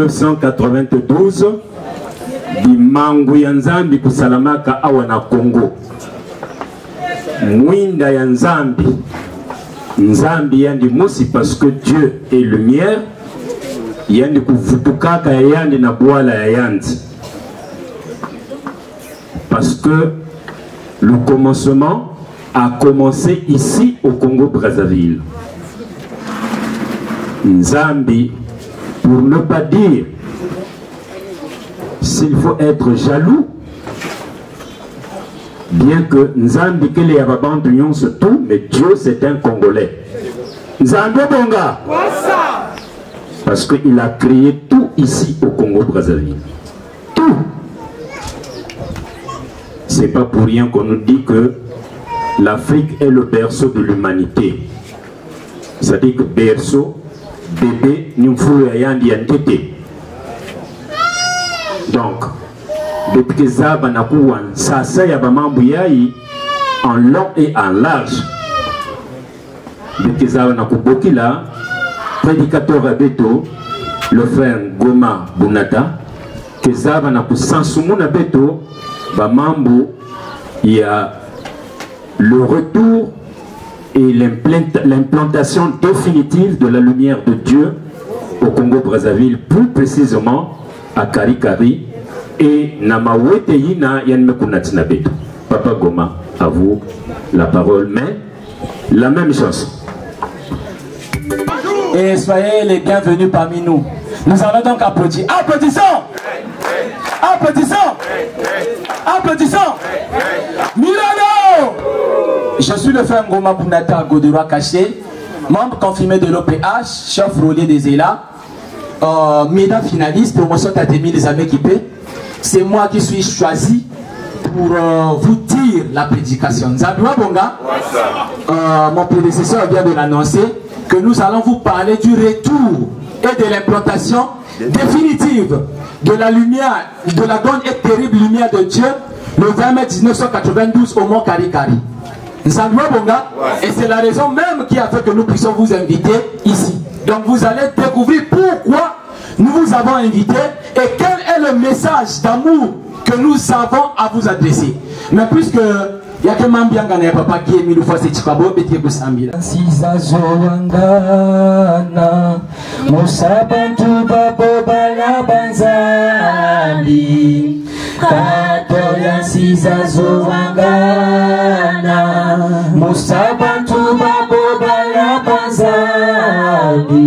1992 Bimangu ya Nzambi kusalamaka awa na Congo. Mwinda ya Nzambi. Nzambi yandi musi parce que Dieu est lumière. Yandi kuvutukaka ya yandi na bwala ya yandi. Parce que le commencement a commencé ici au Congo-Brazzaville. Nzambi, pour ne pas dire s'il faut être jaloux, bien que Nzambi que les Arabes d'union se tout, mais Dieu c'est un Congolais. Nzambi Bonga, parce qu'il a créé tout ici au Congo-Brazzaville. Tout. C'est pas pour rien qu'on nous dit que l'Afrique est le berceau de l'humanité. C'est-à-dire que berceau, bébé, nyumfulu ya yandi ya ntete. Donc, depuis que Zaba Nakouan, ça y a en long et en large. Depuis que Zaba Nakouboki là, prédicateur à Beto, le frère Goma Bunata, que Zaba Nakou Sansumuna Beto, Bamambo, il y a le retour et l'implantation définitive de la lumière de Dieu au Congo-Brazzaville, plus précisément à Karikari et Namawete Yina Yanmekunatina Beto. Papa Goma, à vous la parole, mais la même chose. Et soyez les bienvenus parmi nous. Nous allons donc applaudir. Applaudissons! Applaudissons! Applaudissons! Milano! Je suis le frère Ngoma Bunata Godera Caché, membre confirmé de l'OPH, chef roulier des ELA, médaille finaliste, promotion Tatemi les amis équipés. C'est moi qui suis choisi pour vous dire la prédication. Zabua Bonga, mon prédécesseur vient de l'annoncer, que nous allons vous parler du retour et de l'implantation définitive de la lumière, de la grande et terrible lumière de Dieu, le 20 mai 1992 au Mont Karikari. Zabua Bonga, et c'est la raison même qui a fait que nous puissions vous inviter ici. Donc vous allez découvrir pourquoi nous vous avons invité et quel est le message d'amour que nous avons à vous adresser. Mais puisque il y a que Mambianga na papa qui est mis le fois c'est Chikabo Betie Busambila. Siza Zoangana Musabantu Babo Bala Banzali Katoya Siza Zoangana Musabantu Babo Bala Banzali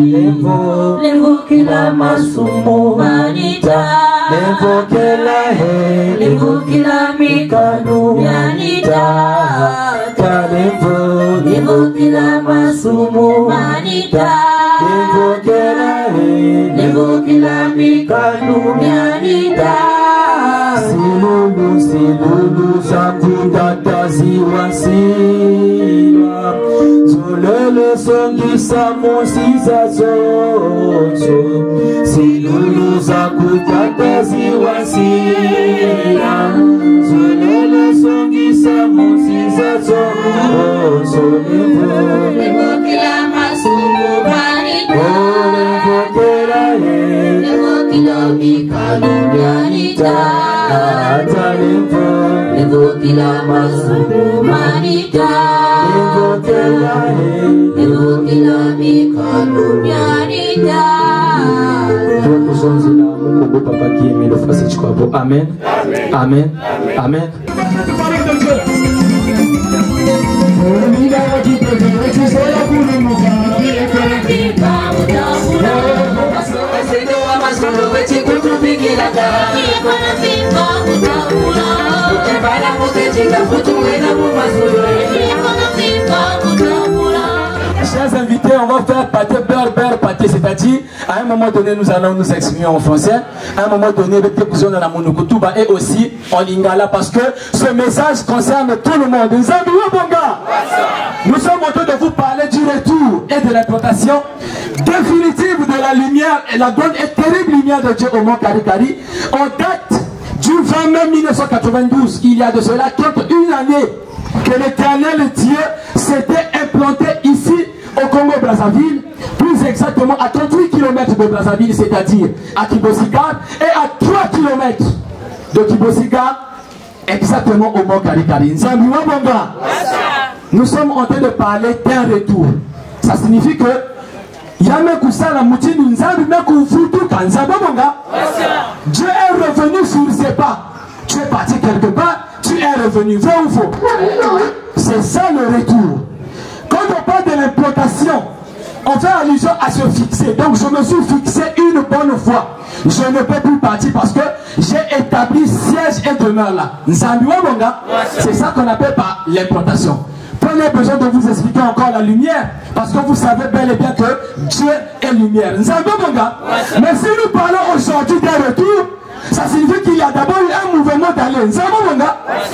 Levo Kila Masumu Manita Levo Kila He Levo Kila Mikanu Yanita Levo Kila Masumu Manita Levo Kila Mikanu Yanita Silulu Silulu Zakudata Ziwasila Zolele Songi Samo Sizazozo Silulu Zakudata Ziwasila Zolele Songi Samo Sizazozo Levo Kila Masumu Manita Levo Kila Mikanu Yanita Levo Kila Masumu Manita Levo Kila Mikanu Yanita. Nous sommes là, mon papa qui aime le frère Chikabo. Amen. Amen. Amen. Chers invités, on va faire pâté, beurre, pâté, c'est-à-dire à un moment donné nous allons nous exprimer en français, à un moment donné et aussi en lingala parce que ce message concerne tout le monde. Nous sommes en train de vous parler du retour et de l'implantation définitive de la lumière et la grande et terrible lumière de Dieu au Mont Karikari en date du 20 mai 1992. Il y a de cela une année que l'Éternel Dieu s'était implanté ici au Congo-Brazzaville, plus C'est exactement à 38 km de Brazzaville, c'est-à-dire à Kibosika, et à 3 km de Kibosika, exactement au Mont Karikari. Nous sommes en train de parler d'un retour. Ça signifie que Dieu est revenu sur ses pas. Tu es parti quelque part, tu es revenu. Vrai ou faux? C'est ça le retour. Quand on parle de l'implantation, on fait allusion à se fixer. Donc je me suis fixé une bonne fois. Je ne peux plus partir parce que j'ai établi siège et demeure là. C'est ça qu'on appelle par l'implantation. Prenez besoin de vous expliquer encore la lumière, parce que vous savez bel et bien que Dieu est lumière. Mais si nous parlons aujourd'hui d'un retour, ça signifie qu'il y a d'abord eu un mouvement d'aller.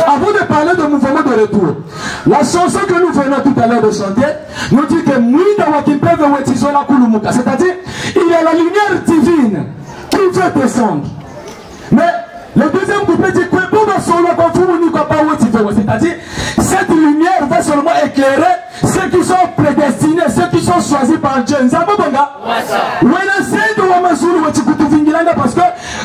Avant de parler de mouvement de retour, la chanson que nous venons tout à l'heure de chanter nous dit que c'est-à-dire il y a la lumière divine qui veut descendre. Mais le deuxième couplet dit que c'est-à-dire cette lumière va seulement éclairer ceux qui sont prédestinés, ceux qui sont choisis par Dieu. Parce que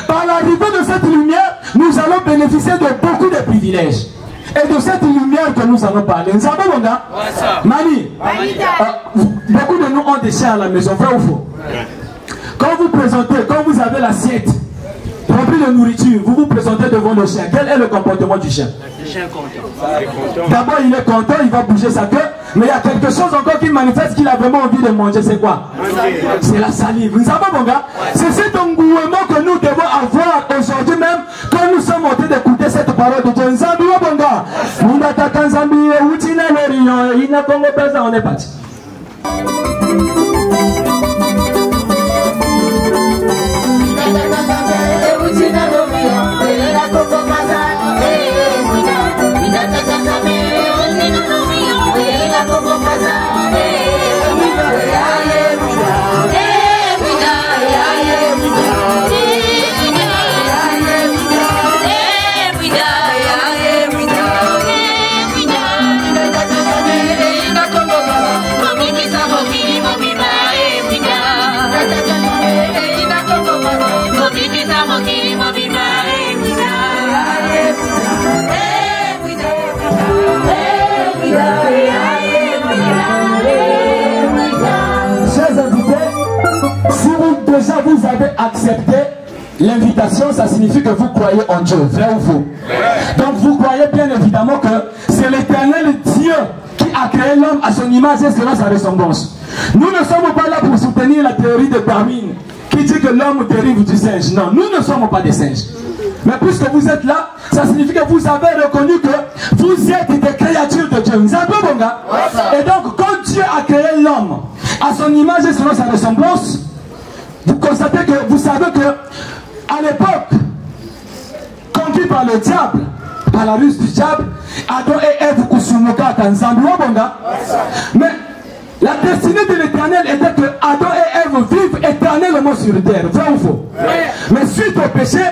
par l'arrivée de cette lumière, nous allons bénéficier de beaucoup de privilèges. Et de cette lumière que nous allons parler. Mani, beaucoup de nous ont des chiens à la maison, vrai ou faux? Quand vous présentez, quand vous avez l'assiette remplie de nourriture, vous vous présentez devant le chien. Quel est le comportement du chien? Le chien est content. D'abord, il est content, il va bouger sa queue, mais il y a quelque chose encore qui manifeste qu'il a vraiment envie de manger. C'est quoi? C'est la salive. Vous savez, mon gars, c'est cet engouement que nous devons avoir aujourd'hui même, quand nous sommes en train d'écouter cette parole de Dieu. On est parti. Déjà vous avez accepté l'invitation, ça signifie que vous croyez en Dieu, vrai ou faux? Donc vous croyez bien évidemment que c'est l'éternel Dieu qui a créé l'homme à son image et selon sa ressemblance. Nous ne sommes pas là pour soutenir la théorie de Darwin qui dit que l'homme dérive du singe. Non, nous ne sommes pas des singes. Mais puisque vous êtes là, ça signifie que vous avez reconnu que vous êtes des créatures de Dieu. Vous savez, bon gars? Et donc quand Dieu a créé l'homme à son image et selon sa ressemblance, vous constatez que, vous savez que, à l'époque, conquis par le diable, par la ruse du diable, Adam et Ève Kusumuka Tanzambia Bonga. Mais la destinée de l'Éternel était que Adam et Ève vivent éternellement sur terre. Vrai ou faux? Mais suite au péché,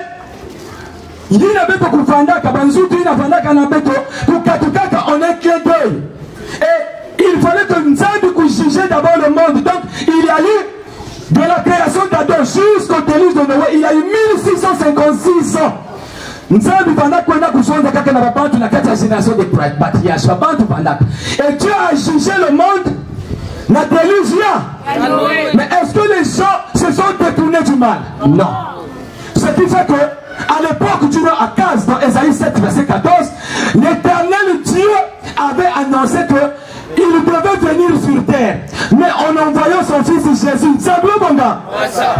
il y a beto kufanda kabanzutu ina fanda kanabeto kukatuka en un clin d'œil. Et il fallait que Nzambi jugeait d'abord le monde. Donc il y a eu de la création d'Adam jusqu'au déluge de Noé, il y a eu 1656 ans. Nzambi pendant qu'on a besoin de quelqu'un n'a pas la quatrième génération des patriarches. Et Dieu a jugé le monde, la déluge là. Mais est-ce que les gens se sont détournés du mal? Non. Ce qui fait que à l'époque du roi Akaz, dans Ésaïe 7, verset 14, l'éternel Dieu avait annoncé que il devait venir sur terre, mais en envoyant son fils Jésus.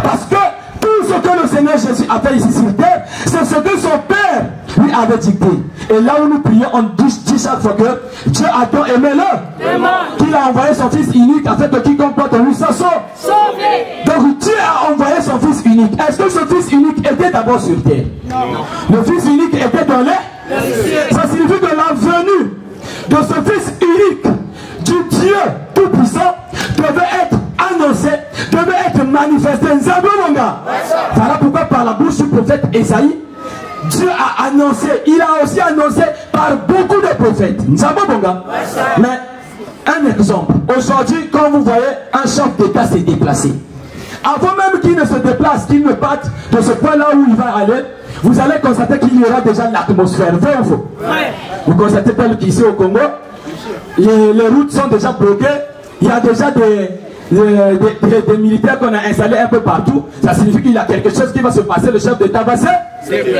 Parce que tout ce que le Seigneur Jésus a fait ici sur terre, c'est ce que son Père lui avait dicté. Et là où nous prions, on dit chaque fois que Dieu a tant aimé l'homme qu'il a envoyé son fils unique afin que quiconque porte en lui soit sauvé. Donc Dieu a envoyé son fils unique. Est-ce que ce fils unique était d'abord sur terre? Non. Le fils unique était dans l'air. Ça signifie que la venue de ce fils unique du Dieu Tout-Puissant devait être annoncé, devait être manifesté. Voilà pourquoi par la bouche du prophète Ésaïe, Dieu a annoncé, il a aussi annoncé par beaucoup de prophètes. Mais Un exemple. Aujourd'hui, quand vous voyez un chef d'État se déplacer, avant même qu'il ne se déplace, qu'il ne parte de ce point-là où il va aller, vous allez constater qu'il y aura déjà l'atmosphère. Vrai ou faux? Vous constatez tel qu'ici au Congo, les routes sont déjà bloquées, il y a déjà des militaires qu'on a installés un peu partout. Ça signifie qu'il y a quelque chose qui va se passer, le chef d'État va se...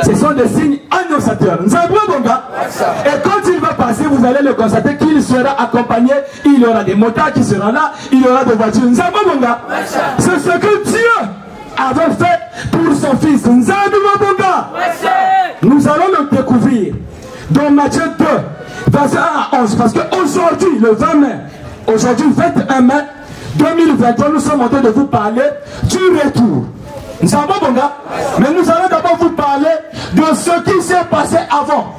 Ce sont des signes annonciateurs. Et quand il va passer, vous allez le constater qu'il sera accompagné. Il y aura des motards qui seront là, il y aura des voitures. C'est ce que Dieu avait fait pour son fils. Nous allons le découvrir dans Matthieu 2, verset 1 à 11. Parce qu'aujourd'hui, le 20 mai, aujourd'hui 21 mai 2023, nous sommes en train de vous parler du retour. Mais nous allons d'abord vous parler de ce qui s'est passé avant.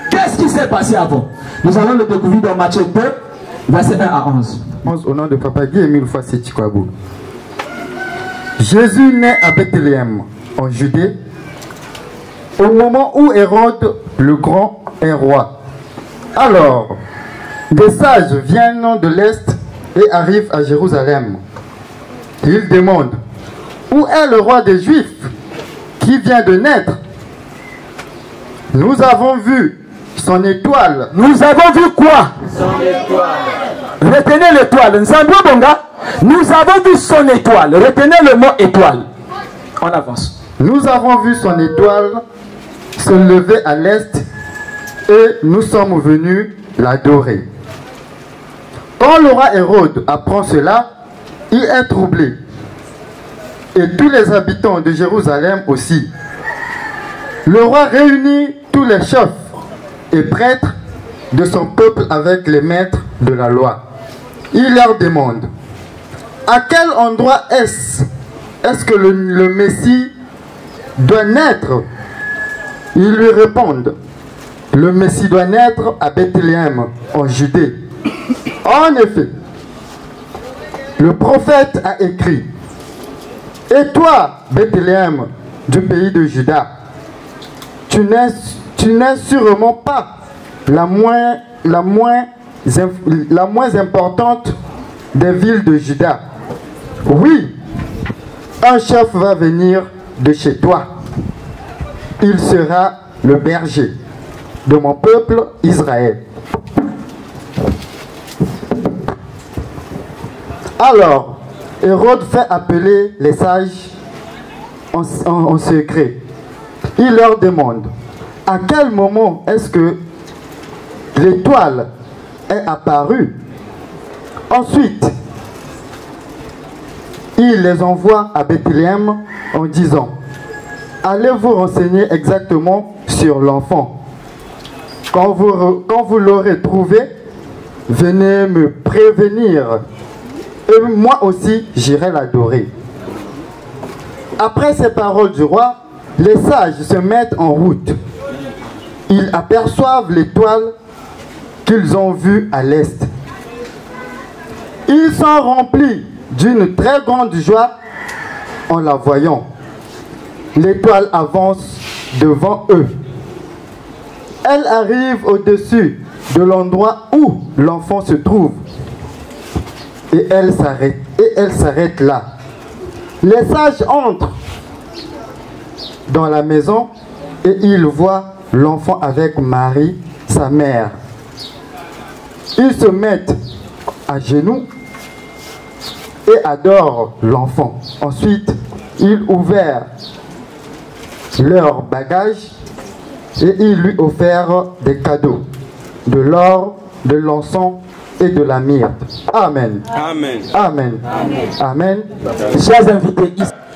Qu'est-ce qui s'est passé avant? Nous allons le découvrir dans Matthieu 2, verset 1 à 11. Au nom de Papa Guy et mille fois c'est Chikwabou. Jésus naît à Bethléem, en Judée, au moment où Hérode le Grand est roi. Alors, des sages viennent de l'Est et arrivent à Jérusalem. Ils demandent: où est le roi des Juifs qui vient de naître? Nous avons vu son étoile. Nous avons vu quoi? Son étoile. Retenez l'étoile. Nous avons vu son étoile. Retenez le mot étoile. On avance. Nous avons vu son étoile se lever à l'est et nous sommes venus l'adorer. Quand le roi Hérode apprend cela, il est troublé. Et tous les habitants de Jérusalem aussi. Le roi réunit tous les chefs et prêtres de son peuple avec les maîtres de la loi. Il leur demande: à quel endroit est-ce que le Messie doit naître? Ils lui répondent: le Messie doit naître à Bethléem, en Judée. En effet, le prophète a écrit: et toi, Bethléem, du pays de Juda, tu n'es sûrement pas la moins importante des villes de Juda. Oui, un chef va venir de chez toi. Il sera le berger de mon peuple Israël. Alors, Hérode fait appeler les sages en secret. Il leur demande: à quel moment est-ce que l'étoile est apparue? Ensuite, il les envoie à Bethléem en disant: allez vous renseigner exactement sur l'enfant. Quand vous l'aurez trouvé, venez me prévenir. Et moi aussi, j'irai l'adorer. Après ces paroles du roi, les sages se mettent en route. Ils aperçoivent l'étoile qu'ils ont vue à l'est. Ils sont remplis d'une très grande joie en la voyant. L'étoile avance devant eux. Elle arrive au-dessus de l'endroit où l'enfant se trouve. Et elle s'arrête là. Les sages entrent dans la maison et ils voient l'enfant avec Marie, sa mère. Ils se mettent à genoux et adorent l'enfant. Ensuite, ils ouvrent leur bagage et ils lui offrent des cadeaux, de l'or, de l'encens et de la myrrhe. Amen. Amen. Amen. Amen. Amen. Chers invités,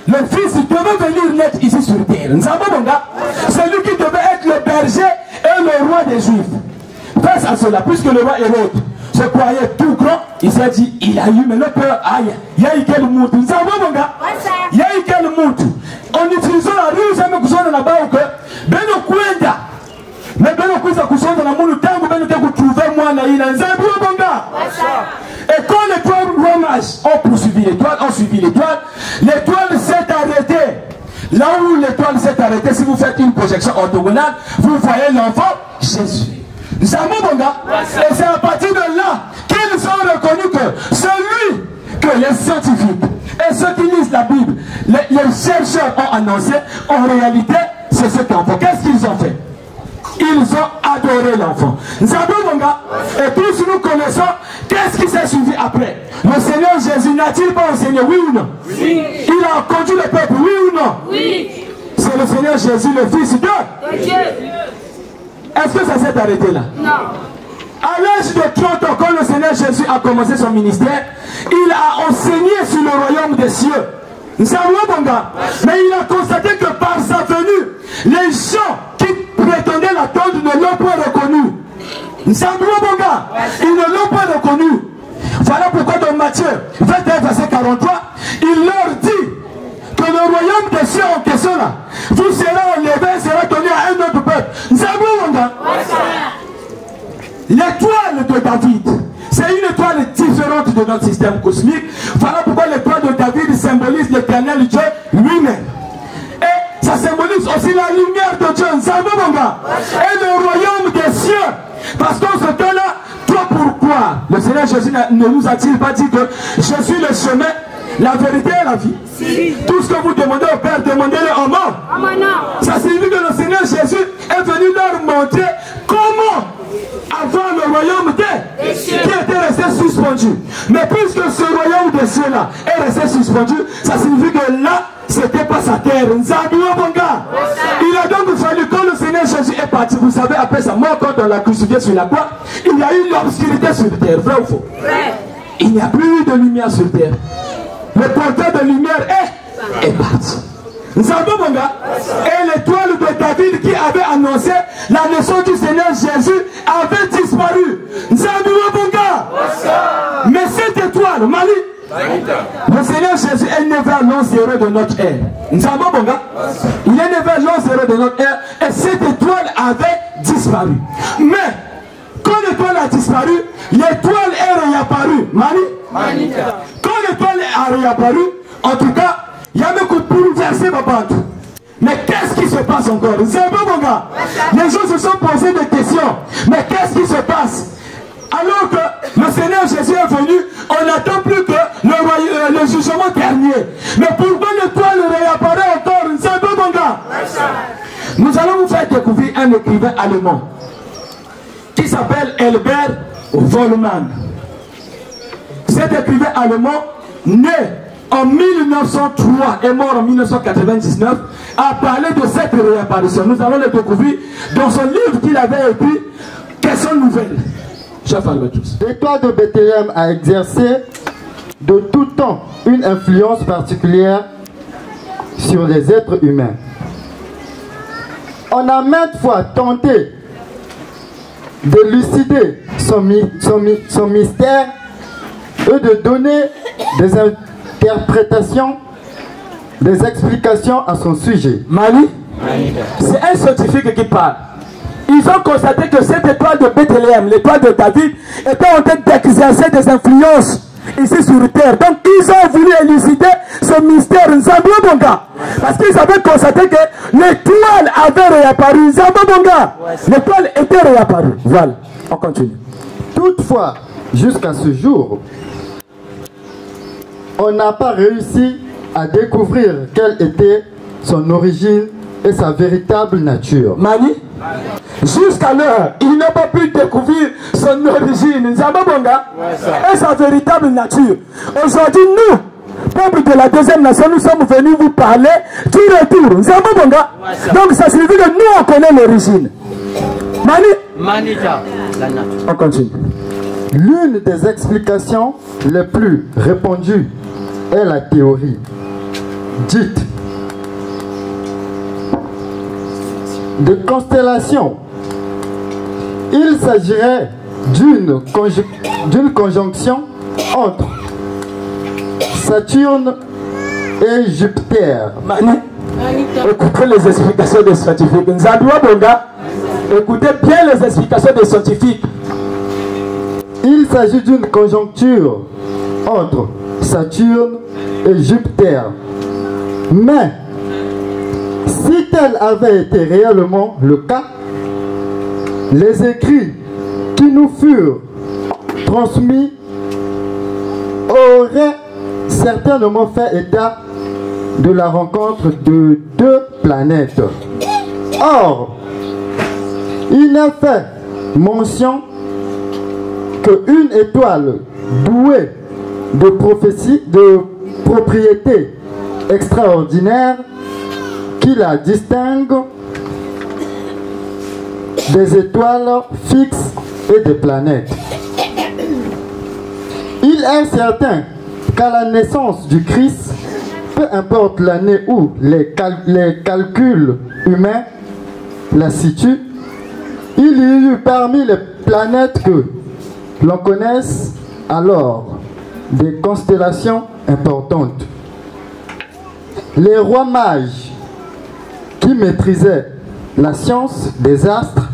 le fils devait venir naître ici sur terre. C'est lui qui devait être le berger et le roi des Juifs. Face à cela, puisque le roi Hérode se croyait tout grand, il s'est dit: il a eu maintenant peur. Aïe, il y a eu quel moutou. Il y a eu quel moutou. En utilisant la rue, jamais que soit dans la bas au cœur. Beno Kwenda. Mais Beno Kwenda kusonda na mulu tangu Beno te kutrouver moi na ina. Nzambi bonga. Et quand les trois rois mages ont poursuivi l'étoile, ont suivi l'étoile, l'étoile s'est arrêtée. Là où l'étoile s'est arrêtée, si vous faites une projection orthogonale, vous voyez l'enfant Jésus. Et c'est à partir de là qu'ils ont que les scientifiques et ceux qui lisent la Bible, les chercheurs ont annoncé, en réalité, c'est cet enfant. Qu'est-ce qu'ils ont fait? Ils ont adoré l'enfant. Et tous nous connaissons, qu'est-ce qui s'est suivi après? Le Seigneur Jésus n'a-t-il pas enseigné, oui ou non? Oui. Il a conduit le peuple, oui ou non? Oui. C'est le Seigneur Jésus, le Fils de Dieu. Est-ce que ça s'est arrêté là? Non. À l'âge de 30 ans, quand le Seigneur Jésus a commencé son ministère, il a enseigné sur le royaume des cieux. Mais il a constaté que par sa venue, les gens qui prétendaient l'attendre ne l'ont pas reconnu. Ils ne l'ont pas reconnu. Voilà pourquoi dans Matthieu 21, verset 43, il leur dit que le royaume des cieux en question là, vous serez enlevé, sera donné à un autre peuple. L'étoile de David, c'est une étoile différente de notre système cosmique. Voilà pourquoi l'étoile de David symbolise l'éternel Dieu lui-même. Et ça symbolise aussi la lumière de Dieu. Et le royaume des cieux. Parce qu'en ce temps-là, toi pourquoi le Seigneur Jésus ne nous a-t-il pas dit que je suis le chemin, la vérité et la vie? Si. Tout ce que vous demandez au Père, demandez-le en mort. Ça signifie que le Seigneur Jésus est venu leur montrer comment avoir le royaume des cieux qui était resté suspendu. Mais puisque ce royaume des cieux-là est resté suspendu, ça signifie que là, c'était pas sa terre. Il a donc fallu, quand le Seigneur Jésus est parti, vous savez, après sa mort, quand on l'a crucifié sur la croix, il y a eu l'obscurité sur terre. Vrai ou faux? Il n'y a plus eu de lumière sur terre. Le porteur de lumière est parti. Et l'étoile de David qui avait annoncé la naissance du Seigneur Jésus avait disparu. Mais cette étoile, Mali, le Seigneur Jésus est né vers l'an 0 de notre ère. Il est né vers l'an 0 de notre ère et cette étoile avait disparu. Mais quand l'étoile a disparu, l'étoile est réapparue. Mali, quand l'étoile a réapparu, en tout cas, il y a même que bouleversé Babantou. Mais qu'est-ce qui se passe encore? Les gens se sont posés des questions. Mais qu'est-ce qui se passe? Alors que le Seigneur Jésus est venu, on n'attend plus que le jugement dernier. Mais pourquoi l'étoile réapparaît encore? Nous allons vous faire découvrir un écrivain allemand qui s'appelle Albert Vollmann. Cet écrivain allemand, né en 1903 et mort en 1999, a parlé de cette réapparition. Nous allons le découvrir dans son livre qu'il avait écrit, Questions nouvelles. L'étoile de Bethléem a exercé de tout temps une influence particulière sur les êtres humains. On a maintes fois tenté d'élucider son mystère et de donner des interprétations, des explications à son sujet. Mali, c'est un scientifique qui parle. Ils ont constaté que cette étoile de Bethléem, l'étoile de David, était en train d'exercer des influences ici sur Terre. Donc ils ont voulu élucider ce mystère. Parce qu'ils avaient constaté que l'étoile avait réapparu. L'étoile était réapparue. Voilà, on continue. Toutefois, jusqu'à ce jour, on n'a pas réussi à découvrir quelle était son origine et sa véritable nature. Mani, jusqu'à l'heure, il n'a pas pu découvrir son origine et sa véritable nature. Aujourd'hui, nous, peuple de la deuxième nation, nous sommes venus vous parler du retour. Donc ça signifie que nous, on connaît l'origine. Mani, on continue. L'une des explications les plus répandues est la théorie dite de constellation. Il s'agirait d'une conjonction entre Saturne et Jupiter. Écoutez les explications des scientifiques. Écoutez bien les explications des scientifiques. Il s'agit d'une conjoncture entre Saturne et Jupiter. Mais si tel avait été réellement le cas, les écrits qui nous furent transmis auraient certainement fait état de la rencontre de deux planètes. Or, il n'est fait mention qu'une étoile douée de prophétie, de propriétés extraordinaires qui la distinguent des étoiles fixes et des planètes. Il est certain qu'à la naissance du Christ, peu importe l'année où les calculs humains la situent, il y eut parmi les planètes que l'on connaisse alors des constellations importantes. Les rois mages qui maîtrisaient la science des astres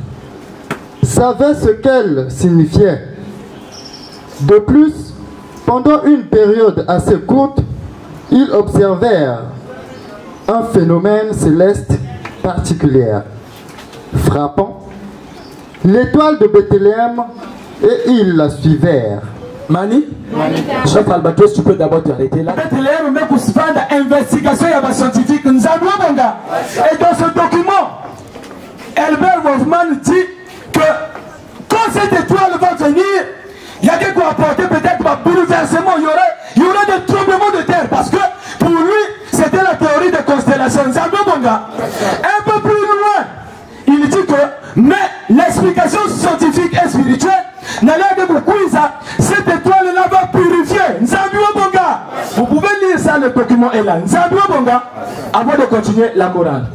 savaient ce qu'elles signifiaient. De plus, pendant une période assez courte, ils observèrent un phénomène céleste particulier, frappant, l'étoile de Bethléem, et ils la suivèrent. Mani, chef Albatros, tu peux d'abord t'arrêter là. Bethléem, mais pour se faire d'investigation, il y a des scientifiques. Et dans ce document, Albert Wolfman dit que quand cette étoile va venir, il y a quelque chose à apporter, peut-être un bouleversement, il y aurait des tremblements de terre, parce que pour lui, c'était la théorie des constellations. Un peu plus loin, il dit que, mais l'explication scientifique et spirituelle, cette étoile-là va purifier. Vous pouvez lire ça, le document est là. Avant de continuer la morale.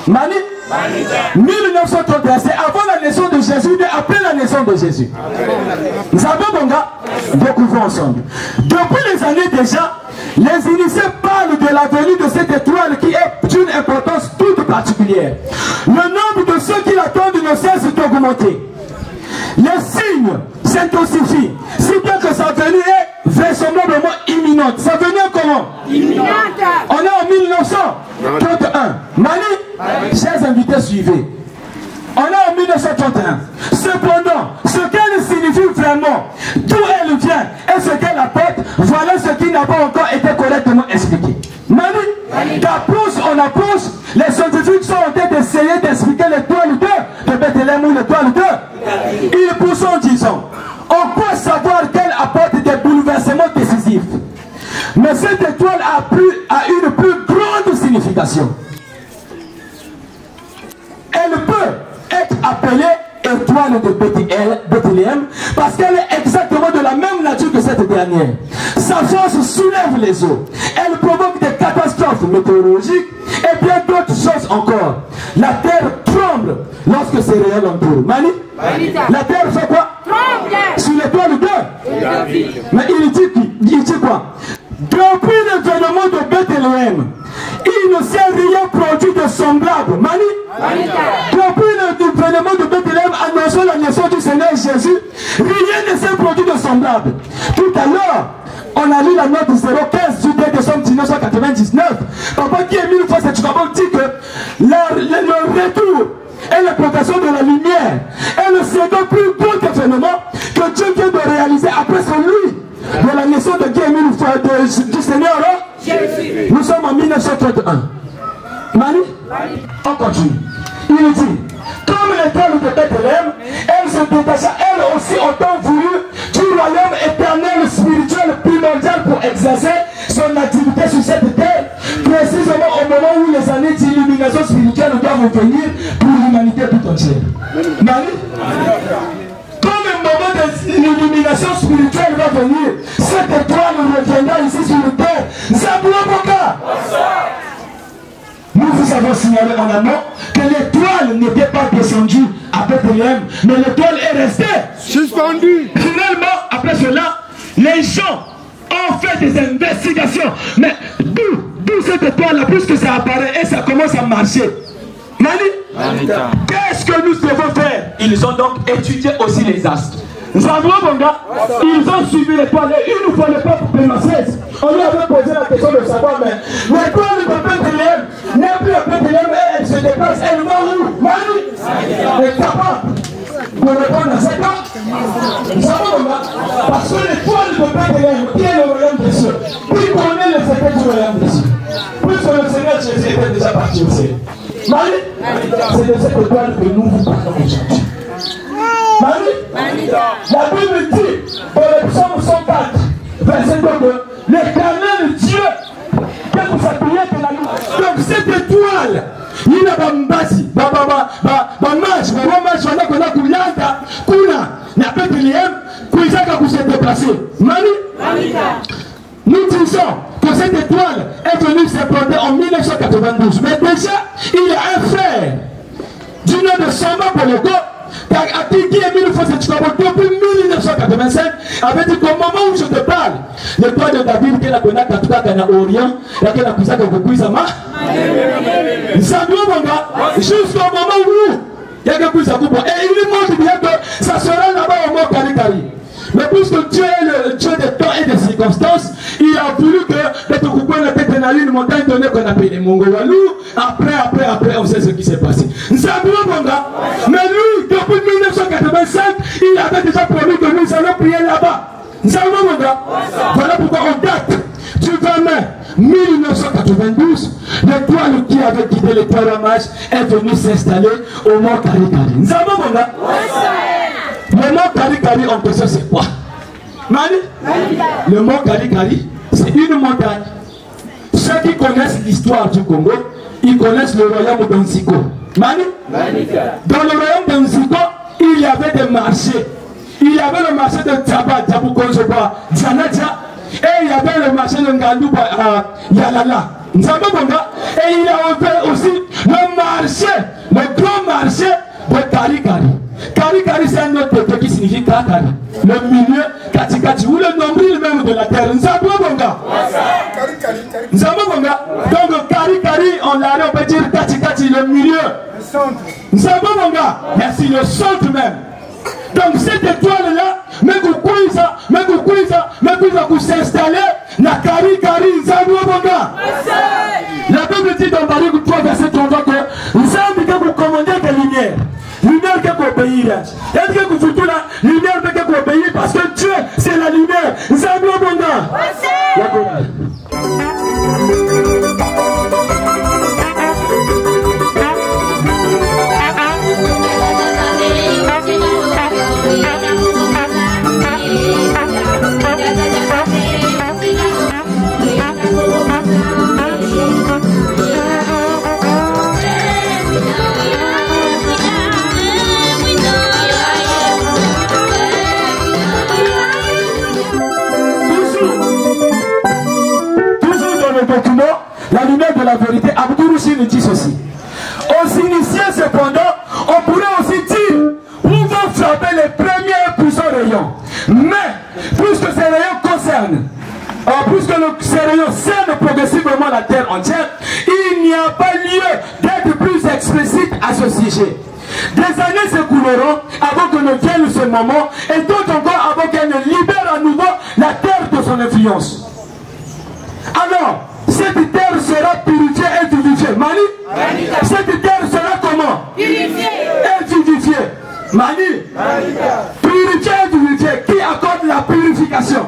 Mani, 1931, c'est avant la naissance de Jésus, mais après la naissance de Jésus. Nous avons découvert ensemble. Depuis les années déjà, les initiés parlent de la venue de cette étoile qui est d'une importance toute particulière. Le nombre de ceux qui l'attendent ne cesse d'augmenter. Les signes s'intensifient, si bien que sa venue est vraisemblablement imminente. Sa venue est comment? Imminente. On est en 1931. Mani, chers invités, suivez. On est en 1931. Cependant, ce qu'elle signifie vraiment, d'où elle vient et ce qu'elle apporte, voilà ce qui n'a pas encore été correctement expliqué. Mani, d'approche en approche, les scientifiques sont en train d'essayer d'expliquer l'étoile de Bethléem ou l'étoile de. Ils poussent en disant, on peut savoir qu'elle apporte des bouleversements décisifs. Mais cette étoile a une plus grande signification. Elle peut être appelée étoile de Bethléem parce qu'elle est exactement de la même nature que cette dernière. Sa force soulève les eaux. Elle provoque des catastrophes météorologiques et bien d'autres choses encore. La terre tremble lorsque ses rayons l'entourent. Mani, la terre fait quoi? Tremble. Sur l'étoile de. Mais il dit quoi? Depuis l'événement de Bethléem, il ne s'est rien produit de semblable. Mani, depuis l'événement de Bethléem annonçant la naissance du Seigneur Jésus, rien ne s'est produit de semblable. Tout à l'heure, on a lu la note 015 du 2 décembre 1999. Papa qui est mis une fois cette chose dit que le retour et la protection de la lumière est le second plus grand événement que Dieu vient de réaliser après celui de la naissance de Dieu du Seigneur Jésus. Nous sommes en 1931. Mani, on continue. Il dit, comme l'étoile de Bethléem, elle se détacha elle aussi autant voulu du royaume éternel spirituel primordial pour exercer son activité sur cette terre, précisément au moment où les années d'illumination spirituelle doivent venir pour l'humanité tout entière. Mani, comme un moment d'illumination spirituelle va venir, cette étoile reviendra ici sur la terre. Zabouaboka. Nous vous avons signalé en amont que l'étoile n'était pas descendue à Bethléem, mais l'étoile est restée suspendue. Finalement, après cela, les gens ont fait des investigations. Mais d'où cette étoile-là, puisque ça apparaît et ça commence à marcher? Mani, Qu'est-ce que nous devons faire? Ils ont donc étudié aussi les astres. Nous avons mon gars, ils ont suivi l'étoile et une fois le peuple de Macès. On lui avait posé la question de savoir, mais l'étoile de Bethléem n'est plus à Bethléem et elle se déplace, elle va où? Marie est capable de répondre à cette question. Nous savons mon gars, parce que l'étoile de Bethléem qui est le royaume des cieux, qui connaît le secret du royaume des cieux, puisque le Seigneur Jésus était déjà parti au ciel. Marie, c'est de cette étoile que nous vous parlons aujourd'hui. Marie, la Bible dit dans le psaume 104, verset 2, l'Éternel Dieu, que vous appuyez que la lune. Donc cette étoile, il a un basi, nous disons que cette étoile est venue s'implanter en 1992. Mais déjà, il y a un frère du nom de Samba Boloko qui est depuis 1985 avait dit qu'au moment où je te parle, l'étoile de David qui est la connue à Orient, et qui est la connue à jusqu'au moment où il y a quelque chose à couper. Et il lui montre bien que ça sera là-bas au mot Kari. Mais puisque Dieu est le Dieu des temps et des circonstances, il a voulu que l'être coupé la tête dans une montagne donnée qu'on appelle les Mongolais. Après, on sait ce qui s'est passé. Nous avons mon gars. Mais lui, depuis 1985, il avait déjà promis que nous allons prier là-bas. Nous avons mon gars. Voilà pourquoi on date du 20 mai 1992, l'étoile qui avait quitté les Paramage est venue s'installer au mont Kari. Nous avons mon gars. Le mont Kari en question c'est quoi? Mani? Le mont Kari, c'est une montagne. Ceux qui connaissent l'histoire du Congo, ils connaissent le royaume d'Onziko. Mani? Dans le royaume d'Onziko, il y avait des marchés. Il y avait le marché de Taba, Tabukonzoba, Djanadja, et il y avait le marché de Ngandouba, Yalala. Et il y avait aussi le marché, le grand marché de Kari. Kari, c'est un autre terme qui signifie Kakari. Le milieu, Katikati, ou le nombril même de la terre. Nous avons mon gars. Nous avons mon gars. Donc Kari, on peut dire Katikati, le milieu. Nous avons mon gars. Merci, le centre même. Donc cette étoile-là, mais vous s'installer, na Kari, nous avons mon gars. La Bible dit dans Baruch 3, verset 33 que nous avons vous commander des lumières. Lumière qui peut obéir. Est-ce que vous foutez là? Lumière qui peut obéir parce que Dieu, c'est la lumière. Nous avons bon gars. Document, la lumière de la vérité, Abdou Rouchi nous dit ceci. Aux initiés cependant, on pourrait aussi dire, pouvons frapper les premiers puissants rayons. Mais, puisque ces rayons concernent, puisque ces rayons cernent progressivement la terre entière, il n'y a pas lieu d'être plus explicite à ce sujet. Des années s'écouleront avant que ne vienne ce moment, et d'autres encore avant qu'elle ne libère à nouveau la terre de son influence. Alors, cette terre sera purifiée et vivifiée. Mani? Cette terre sera comment? Purifiée et vivifiée. Mani? Purifiée et vivifiée. Qui accorde la purification?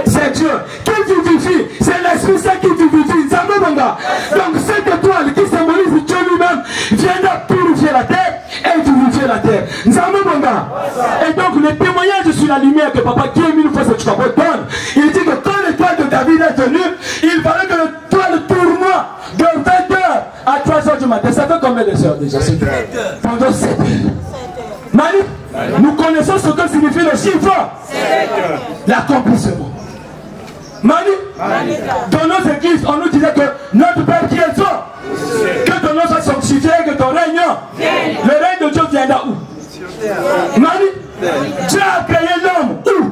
C'est Dieu. Qui vivifie? C'est l'Esprit Saint qui vivifie. Donc cette étoile qui symbolise Dieu lui-même viendra purifier la terre et vivifier la terre. Et donc le témoignage sur la lumière que Papa qui est mis une fois ce donne, il dit que quand l'étoile de David est venue, il fallait que l'étoile tournoie de 20h à 3h du matin. Ça fait combien de heures déjà? Pendant 7 heures. Mani, nous connaissons ce que signifie le chiffre. L'accomplissement. Mani, dans nos églises, on nous disait que notre Père qui est fort, que ton nom soit sanctifié, que ton règne, le règne de Dieu viendra où? Mani, Dieu a créé l'homme où?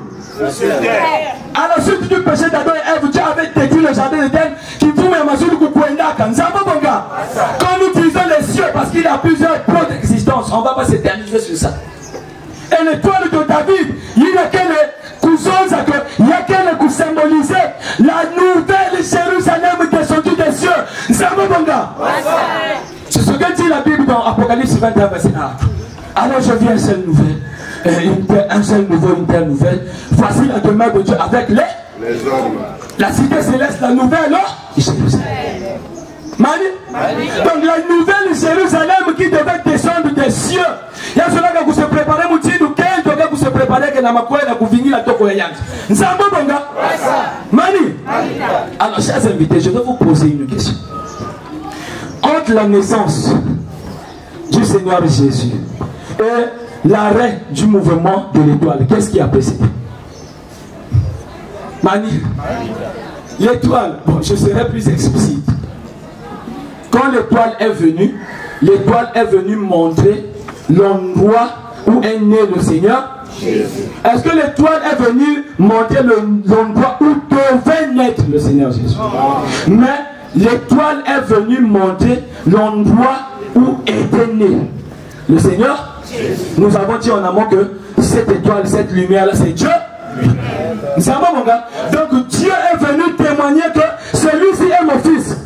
À la suite du péché d'Adam et Ève, Dieu avait détruit le jardin d'Éden qui vous met à Mazulu Kukwenda. Quand nous disons les cieux, parce qu'il Il a plusieurs plots d'existence. On ne va pas s'éterniser sur ça. Et l'étoile de David, il y a qu'elle symboliser la nouvelle Jérusalem descendue des cieux. C'est ce que dit la Bible dans Apocalypse 21, verset 1. Alors je vis un seul nouveau, une terre nouvelle. Voici la demeure de Dieu avec les hommes. La cité céleste, la nouvelle Jérusalem. Mani? Donc la nouvelle Jérusalem qui devait descendre des cieux. Il y a cela que vous se préparez, vous se préparez que la makoye la gouvini la toko ya. Nzambo bonga? Mani? Alors chers invités, je vais vous poser une question. Entre la naissance du Seigneur Jésus et l'arrêt du mouvement de l'étoile, qu'est-ce qui a précédé? Mani? L'étoile, bon, je serai plus explicite. Quand l'étoile est venue montrer l'endroit où est né le Seigneur. Est-ce que l'étoile est venue montrer l'endroit où devait naître le Seigneur Jésus? Mais l'étoile est venue montrer l'endroit où était né le Seigneur. Nous avons dit en amont que cette étoile, cette lumière-là, c'est Dieu. C'est bon, mon gars. Donc Dieu est venu témoigner que celui-ci est mon fils.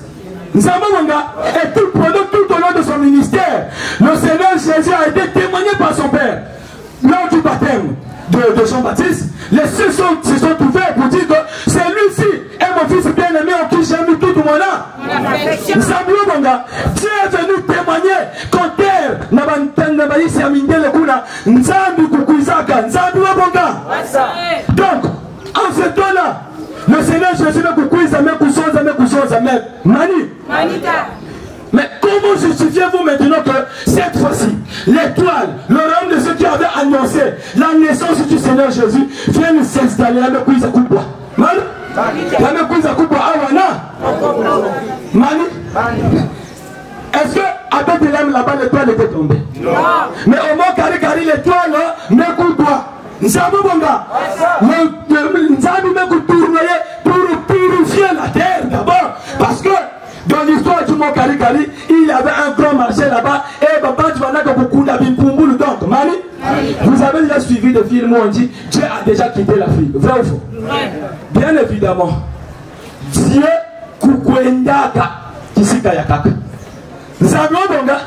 Et tout au long de son ministère, le Seigneur Jésus a été témoigné par son Père. Lors du baptême de Jean-Baptiste, les cieux se sont ouverts pour dire que celui-ci est mon fils bien-aimé en qui j'ai mis tout mon âme. Dieu est venu témoigner quand terre n'a pas donc, en ce temps-là, le Seigneur Jésus ne mais comment justifiez-vous maintenant que cette fois-ci, l'étoile, le royaume de ceux qui avaient annoncé la naissance du Seigneur Jésus vienne s'installer à Mekouisa Koubwa? Mani? Est-ce que à Bethléem là-bas l'étoile était tombée? Non. Mais au mont Kari l'étoile, Mekouba. Nzambi bonga. Nzambi mekou tourner pour purifier la terre d'abord. Parce que dans l'histoire du mont Kari, il y avait un grand marché là-bas. Et Baba Djouana beaucoup d'abimpoumboul. Donc, Mani, vous avez déjà suivi des films où on dit Dieu a déjà quitté l'Afrique. Vrai ou faux? Bien évidemment. Dieu kukwendaka kisika ya kaka. Nzambi bonga.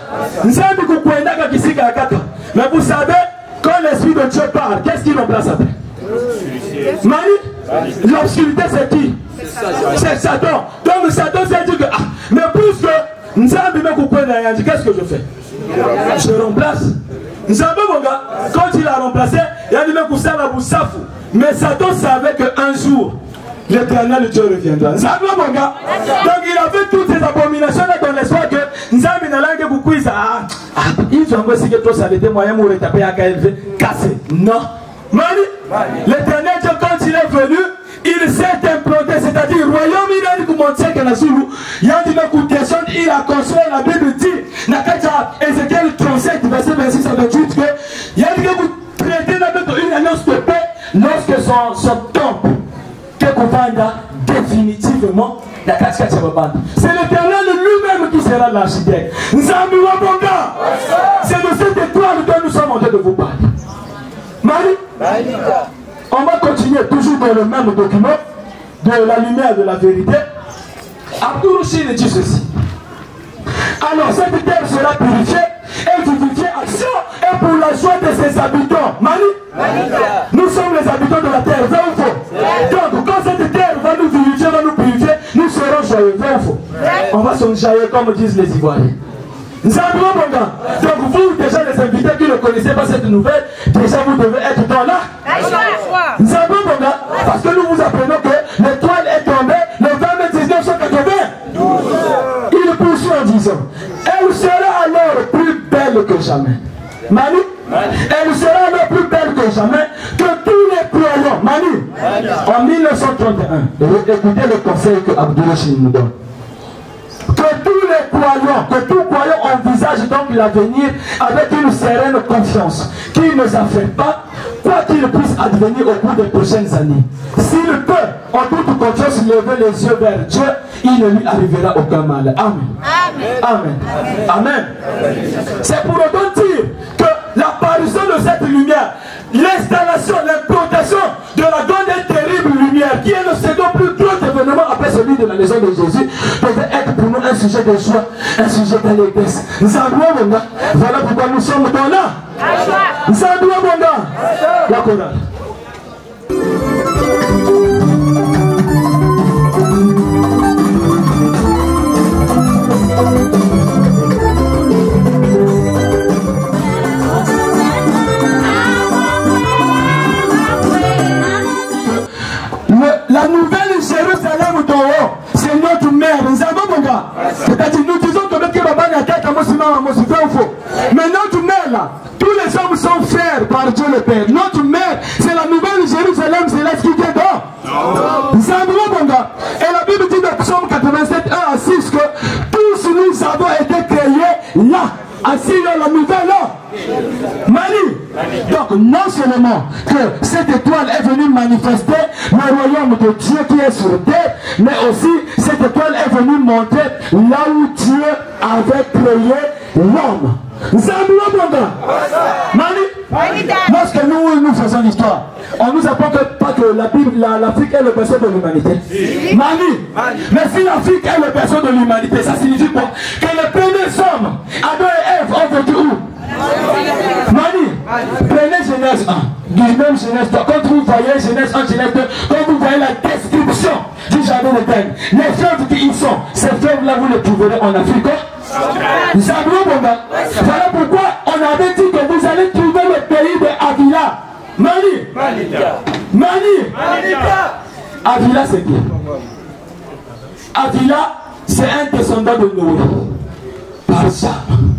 Nzambi kukwendaka kisika ya kaka. Mais vous savez, quand l'Esprit de Dieu parle, qu'est-ce qu'il remplace après? Mani? L'obscurité c'est qui? C'est Satan. Donc Satan s'est dit que mais puisque Nzambi me kukwenda, qu'est-ce que je fais? Je remplace. Nzambi bonga, quand il a remplacé, il a dit me kusala busafu. Mais Satan savait qu'un jour l'Éternel Dieu reviendra. Donc il a fait toutes ces abominations là dans l'espoir que Nzambi n'a langue beaucoup. Il faut encore que toi ça a été moyen pour taper à KLV cassé. Non. L'Éternel Dieu quand il est venu, il s'est implanté, c'est-à-dire royaume il a dit que mon Dieu la Zulu, il a dit que il a construit la Bible dit Nakaja Ézéchiel 37 verset 26 à 28 que il a dit que vous traitez une annonce de paix lorsque son temple définitivement la cascade. C'est l'Éternel lui-même qui sera l'architecte. C'est de cette étoile dont nous sommes en train de vous parler. Marie, on va continuer toujours dans le même document de la lumière de la vérité. Abdou Chine dit ceci. Alors cette terre sera purifiée et vivifiée à action et pour la joie de ses habitants. Nous sommes les habitants de la terre, vrai ou faux? Donc quand cette terre va nous vivifier, va nous purifier, nous serons joyeux, vrai ou faux? On va s'enjailler comme disent les Ivoiriens. Donc vous, déjà les invités qui ne connaissaient pas cette nouvelle, déjà vous devez être dans là. Parce que nous vous apprenons que l'étoile est tombée le 20 mai 1980. Il poursuit en disant, elle sera alors plus belle que jamais. Manu, elle sera alors plus belle que jamais que tous les croyants. Manu, en 1931, écoutez le conseil que Abdou Chine nous donne. Que tous les croyants, que tout croyant envisage donc l'avenir avec une sereine confiance, qui ne s'affecte pas, quoi qu'il puisse advenir au cours des prochaines années, s'il peut, en toute confiance, lever les yeux vers Dieu, il ne lui arrivera aucun mal. Amen. Amen. Amen. C'est pour autant dire que l'apparition de cette lumière, l'installation, l'implantation de la grande et terrible lumière, qui est le second plus grand événement après celui de la naissance de Jésus, devait être pour nous un sujet de joie, un sujet d'allégresse. Nous avons maintenant, voilà pourquoi nous sommes dans là. Nous avons maintenant la chorale. La nouvelle Jérusalem d'en haut, c'est notre mère. Nous avons mon gars. C'est-à-dire, nous disons que Baba n'a qu'à mais notre mère là, tous les hommes sont frères par Dieu le Père. Notre mère, c'est la nouvelle Jérusalem céleste qui vient d'en. Nous avons mon gars. Et la Bible dit dans Psaume 87, 1 à 6 que tous nous avons été créés là. Assis dans la nouvelle là. Mali. Donc non seulement que cette étoile est venue manifester le royaume de Dieu qui est sur terre, mais aussi cette étoile est venue montrer là où Dieu avait créé l'homme. Nous avons Mali. Lorsque nous faisons l'histoire, on nous apprend pas que l'Afrique est le berceau de l'humanité. Mali. Mais si l'Afrique est le berceau de l'humanité, ça signifie quoi? Que les premiers hommes, Adam et Ève, ont vécu où? Mali. Prenez Genèse 1. Du même Genèse 3. Quand vous voyez Genèse 1, Genèse 2, quand vous voyez la description du jardin d'Éden, les fleuves qui y sont, ces fleuves-là, vous les trouverez en Afrique. Nous savons voilà pourquoi on avait dit que vous allez trouver le pays de Avila. Mali. Avila, c'est qui? Avila, c'est un descendant de Noé. Par Cham.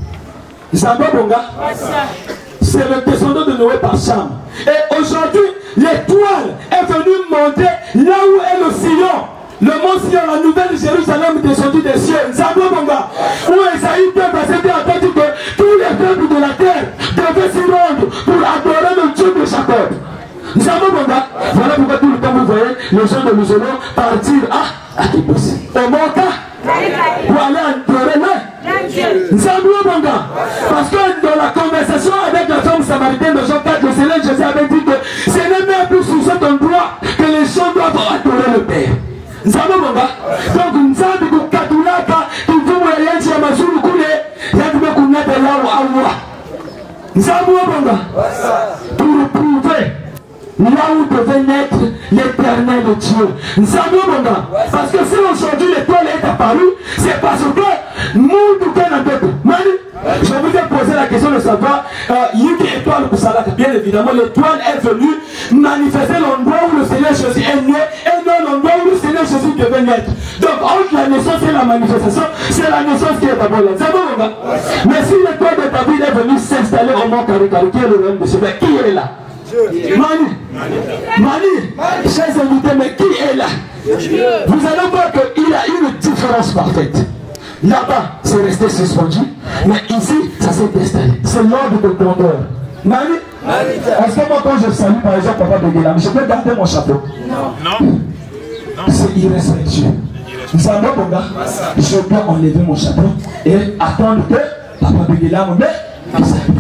Zambabonga, c'est le descendant de Noé par Cham. Et aujourd'hui, l'étoile est venue monter là où est le Sion. Le mont Sion, la nouvelle Jérusalem descendue des cieux. Zambabonga, où Esaïe 2, verset 2 a dit que tous les peuples de la terre devaient s'y rendre pour adorer le Dieu de Jacob. Zambabonga, voilà pourquoi tout le temps vous voyez les gens de Musulmans partir à Kibos, au Moka, pour aller adorer là. Parce que dans la conversation avec la femme samaritaine de Jean 4, le Seigneur Jésus avait dit que ce n'est même plus sur cet endroit que les gens doivent adorer le Père. Donc nous avons dit que pour prouver là où devait naître l'éternel Dieu. Parce que si aujourd'hui l'étoile est apparue, c'est parce que nous je vous ai posé la question de savoir, bien évidemment, l'étoile est venue manifester l'endroit où le Seigneur Jésus est né et non l'endroit où le Seigneur Jésus devait naître. Donc entre la naissance et la manifestation, c'est la naissance qui est d'abord là. Mais si l'étoile de David est venue s'installer au mont Karikari, qui est le royaume de Dieu, mais qui est là? Mani, chers invités, mais qui est là? Vous allez voir qu'il a une différence parfaite. Là-bas, c'est resté suspendu, mais ici, ça s'est installé. C'est l'ordre de grandeur. Mani, est-ce que moi, quand je salue, par exemple, Papa Béguélam, je peux garder mon chapeau? Non. C'est irrespectueux. Vous savez, mon gars, je dois enlever mon chapeau et attendre que Papa Béguélam me salue.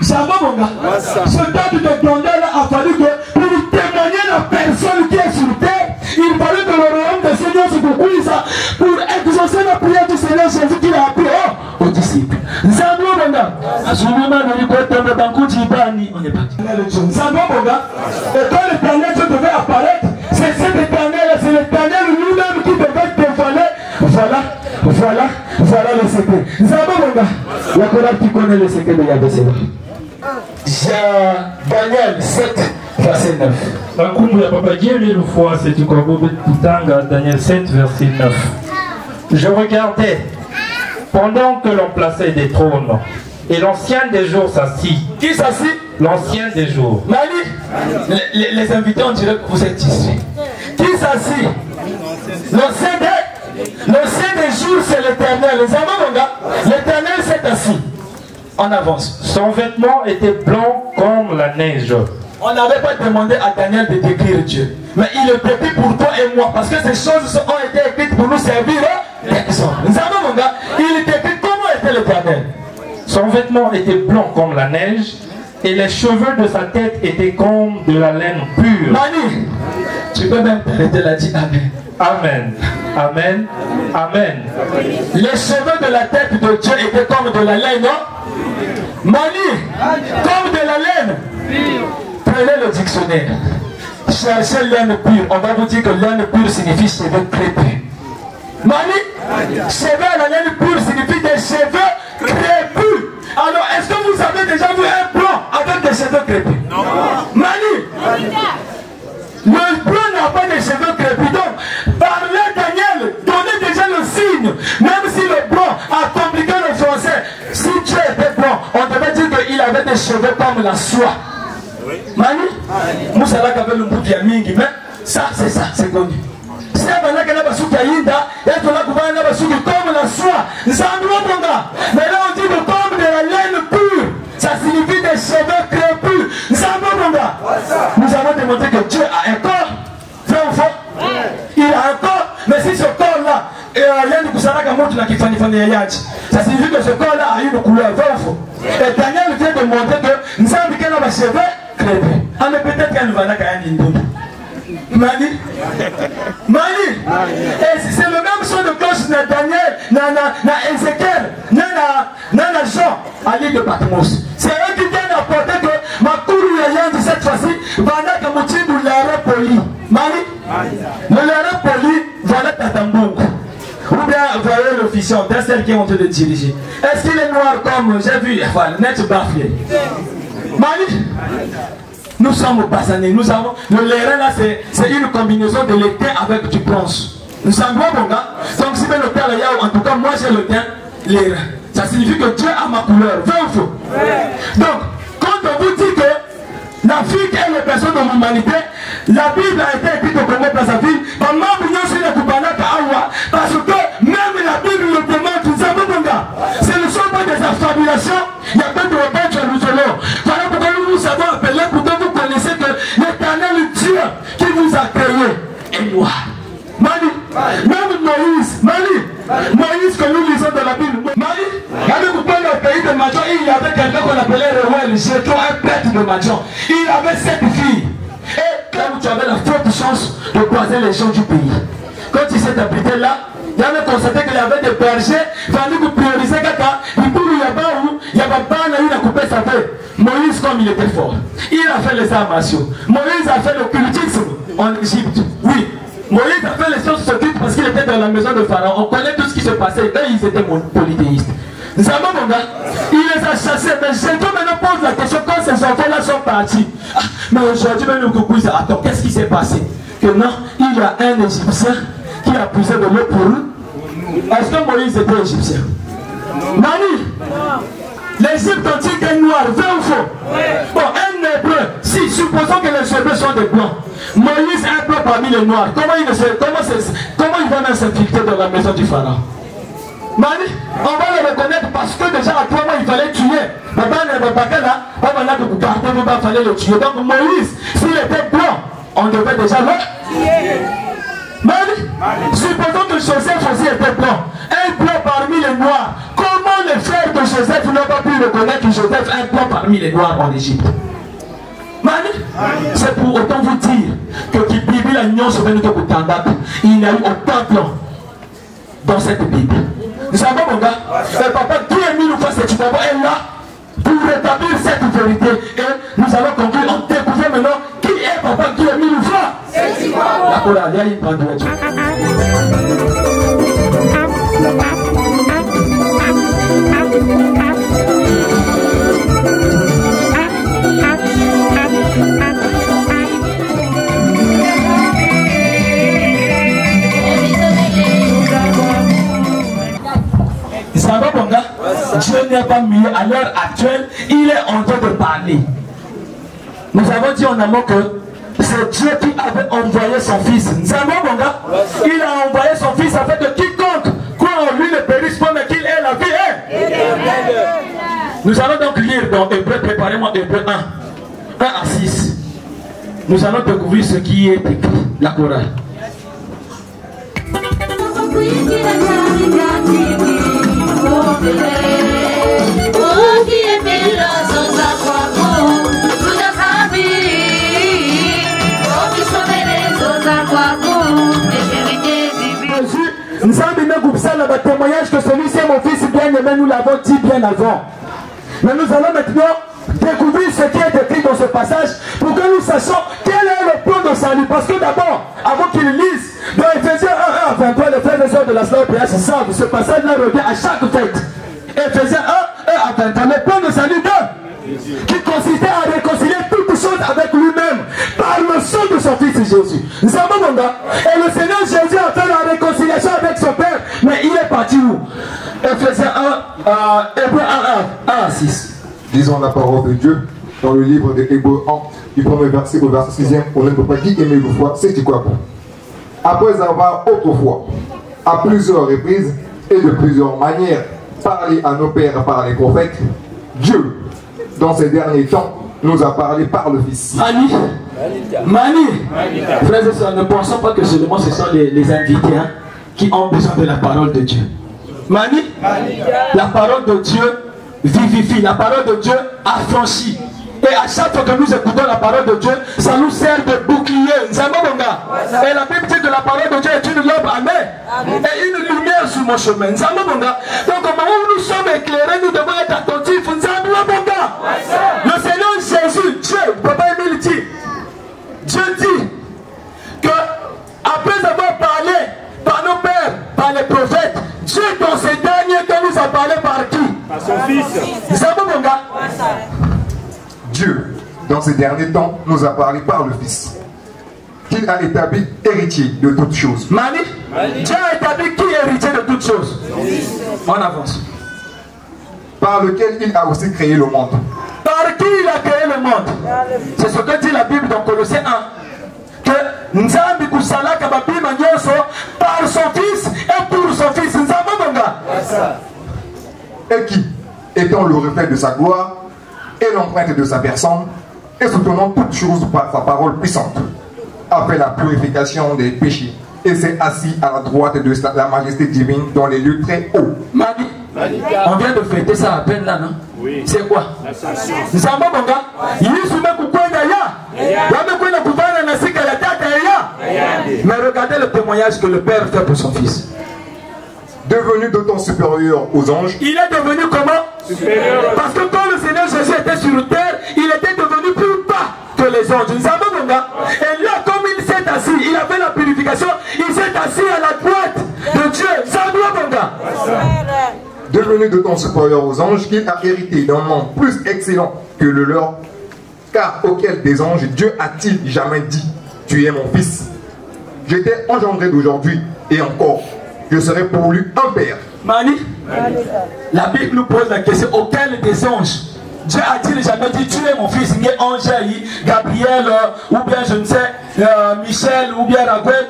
J'avoue mon gars, ce temps de grandeur-là a fallu que pour témoigner la personne qui est sur terre, il fallait que le royaume des Seigneurs se conclue pour exaucer la prière du Seigneur Jésus qu'il a appris aux disciples. J'avoue mon gars, on est parti. J'avoue mon gars, et quand l'éternel Dieu devait apparaître, c'est cet éternel, c'est l'éternel lui-même qui devait dévoiler. Voilà le secret. J'avoue mon gars, la chorale qui connaît le secret de Yahvé, c'est là. Daniel 7, verset 9. Daniel 7, verset 9. Je regardais pendant que l'on plaçait des trônes et l'ancien des jours s'assit. Qui s'assit? L'ancien des jours. Mali, les invités, on dirait que vous êtes ici. Qui s'assit? L'ancien des jours, c'est l'éternel. Les amis, mon gars, l'éternel s'est assis. On avance. Son vêtement était blanc comme la neige. On n'avait pas demandé à Daniel de décrire Dieu. Mais il le décrit pour toi et moi. Parce que ces choses ont été écrites pour nous servir d'exemple. Nous avons, mon gars, il décrit comment était l'Éternel. Son vêtement était blanc comme la neige et les cheveux de sa tête étaient comme de la laine pure. Mani, tu peux même t'arrêter là, dis Amen. Amen. Amen. Amen. Les cheveux de la tête de Dieu étaient comme de la laine, non? Mani, comme de la laine. Prenez le dictionnaire. Cherchez laine pure. On va vous dire que laine pure signifie cheveux crépus. Mani, cheveux à la laine pure signifie des cheveux crépus. Alors, est-ce que vous avez déjà vu un blanc avec des cheveux crépus? Non. Mani, le blanc n'a pas de cheveux crépus. Donc, parlez Daniel, donnez déjà le signe. Même si le blanc a compliqué le français, si Dieu était blanc, on devait dire qu'il avait des cheveux comme la soie. Mani, Moussa avait le bout de Yamingi, mais ça, c'est connu. Si on a comme la soie, mais là on dit que comme de la laine pure, ça signifie des cheveux crépus. Nous avons démontré que Dieu a un corps. Vrai ou faux? Il a un corps, mais si ce corps-là, ça signifie que ce corps-là a une couleur. Vrai ou faux? Et Daniel vient de montrer que nous avons des cheveux crépus. Ah, mais peut-être qu'elle va là quand même. Mani, et c'est le même son de cloche de Daniel, na Ézéchiel, na Jean, à l'île de Patmos. C'est eux qui viennent apporter que ma courou de cette fois-ci, voilà que mon titre de l'air poli. Mani, le l'air poli, voilà Tatambou. Ou bien, voyez l'officiant, c'est celle qui est en train de diriger. Est-ce qu'il est noir comme j'ai vu, voilà, net baflé. Mani, nous sommes au Bassané, nous avons le l'air là, c'est une combinaison de l'étain avec du bronze. Nous sommes bons, mon gars. Donc, si bien le terre là, en tout cas, moi j'ai le teint, l'air. Ça signifie que Dieu a ma couleur. Vrai ou faux? Donc, quand on vous dit que l'Afrique est la personne de l'humanité, la Bible a été écrite au Congo Brazzaville, parce que même la Bible le demande, nous savons, mon gars. Ce ne sont pas des affabulations, il y a pas de repère sur le solo. Voilà pourquoi nous vous avons appelé, pour que vous connaissez que l'Éternel Dieu qui vous a créé est noir. Mani, même Moïse que nous lisons dans la Bible, Mani, avec vous dans le pays de Madian, il y avait quelqu'un qu'on appelait le roi Jétro, un prêtre de Madian. Il avait 7 filles. Et quand tu avais la forte chance de croiser les gens du pays, quand il s'est habité là, il avait constaté qu'il y avait des bergers, il fallait que prioriser quelqu'un, du coup il y avait il a coupé sa tête. Moïse, comme il était fort, il a fait les arts martiaux. Moïse a fait l'occultisme en Égypte. Oui. Moïse a fait les choses occultes parce qu'il était dans la maison de Pharaon. On connaît tout ce qui se passait. Eux, ils étaient polythéistes. Nous savons, mon gars, il les a chassés. Mais Jésus maintenant pose la question quand ces enfants-là sont partis. Ah, mais aujourd'hui, même le coucou, attends, qu'est-ce qui s'est passé? Que non, il y a un Égyptien qui a puisé de l'eau pour eux. Est-ce que Moïse était Égyptien? Nani, l'Égypte antique est noire, vrai ou faux? Bon, un hébreu, si supposons que les hébreux sont des blancs, Moïse est un blanc parmi les noirs, comment il va même s'infiltrer dans la maison du pharaon? Mani, on va le reconnaître parce que déjà à 3 mois il fallait tuer. Il fallait le tuer. Donc Moïse, s'il était blanc, on devait déjà le tuer. Mani, supposons que Joseph aussi était blanc, un blanc parmi les noirs. Comment les frères de Joseph n'ont pas pu reconnaître que Joseph est un blanc parmi les noirs en Égypte? Mani, c'est pour autant vous dire que qui Bible a union sur nous il n'y a eu aucun plan dans cette Bible. Nous savons, mon gars, le papa qui est mis nous face à Tchibabo est là pour rétablir cette vérité. Et nous allons conclure en découvrant maintenant qui est papa qui est mis nous face. C'est Tchibabo. La colère, il y a une grande voiture. Dieu n'est pas mieux à l'heure actuelle, il est en train de parler. Nous avons dit en amont que c'est Dieu qui avait envoyé son fils. Nous savons, mon gars, il a envoyé son fils afin que quiconque croit en lui ne périsse pas, mais qu'il ait la vie. Nous allons donc lire dans Hébreu, préparez-moi Hébreu 1, 1 à 6. Nous allons découvrir ce qui est écrit, la chorale. Nous avons un témoignage que celui-ci est mon fils bien-aimé, nous l'avons dit bien avant. Mais nous allons maintenant découvrir ce qui est écrit dans ce passage pour que nous sachions quel est le plan de salut. Parce que d'abord, avant qu'il lise, dans Ephésiens 1, 1 à 23, les frères et sœurs de la Slave PH savent, ce passage-là revient à chaque fête. Ephésiens 1, 1 à 23, le plan de salut qui consistait à réconcilier toutes choses avec lui-même par le sang de son fils Jésus. Nous savons, mon gars, et le Seigneur Jésus a fait la réconciliation avec son Père, mais il est parti où? Ephésiens 1, Hébreu 1 à 6. Disons la parole de Dieu dans le livre de Hébreu 1, du premier verset au verset 6e. On ne peut pas qui aimer une fois, c'est quoi bon. Après avoir autrefois, à plusieurs reprises et de plusieurs manières, parlé à nos pères par les prophètes, Dieu, dans ces derniers temps, nous a parlé par le Fils. Mani, frères et sœurs, ne pensons pas que seulement ce sont les invités qui ont besoin de la parole de Dieu. Mani, la parole de Dieu vivifie, la parole de Dieu affranchit. Et à chaque fois que nous écoutons la parole de Dieu, ça nous sert de bouclier. Et la Bible dit que la parole de Dieu est une lampe à main et une lumière sur mon chemin. Donc au moment où nous sommes éclairés, nous devons être attentifs. Le Seigneur Jésus, Dieu, Papa Emile dit, Dieu dit que après avoir parlé par nos pères, par les prophètes, Dieu dans ces derniers temps nous a parlé par qui? Par son Fils. Dieu, dans ces derniers temps, nous a parlé par le Fils, qu'il a établi héritier de toutes choses. Mani, Dieu a établi qui est héritier de toutes choses? On avance. Par lequel il a aussi créé le monde. Par qui il a créé le monde? C'est ce que dit la Bible dans Colossiens 1. Que Nzambi kusalaka babima nyoso par son Fils et pour son Fils. Et qui, étant le reflet de sa gloire et l'empreinte de sa personne, et soutenant toutes choses par sa parole puissante, a fait la purification des péchés et s'est assis à la droite de la majesté divine dans les lieux très hauts. Mani, on vient de fêter ça à peine là, non? Oui. C'est quoi? Mais regardez le témoignage que le Père fait pour son Fils. Devenu d'autant supérieur aux anges. Il est devenu comment? Supérieur. Parce que quand le Seigneur Jésus était sur terre, il était devenu plus bas que les anges. Et là, comme il s'est assis, il a fait la purification, il s'est assis à la droite de Dieu. Devenu d'autant supérieur aux anges qu'il a hérité d'un monde plus excellent que le leur, car auquel des anges Dieu a-t-il jamais dit, tu es mon fils? J'étais engendré d'aujourd'hui et encore, je serai pour lui un père. Mani, la Bible nous pose la question, auquel des anges Dieu a-t-il jamais dit, tu es mon fils? Gabriel, ou bien je ne sais, Michel, ou bien Raguel,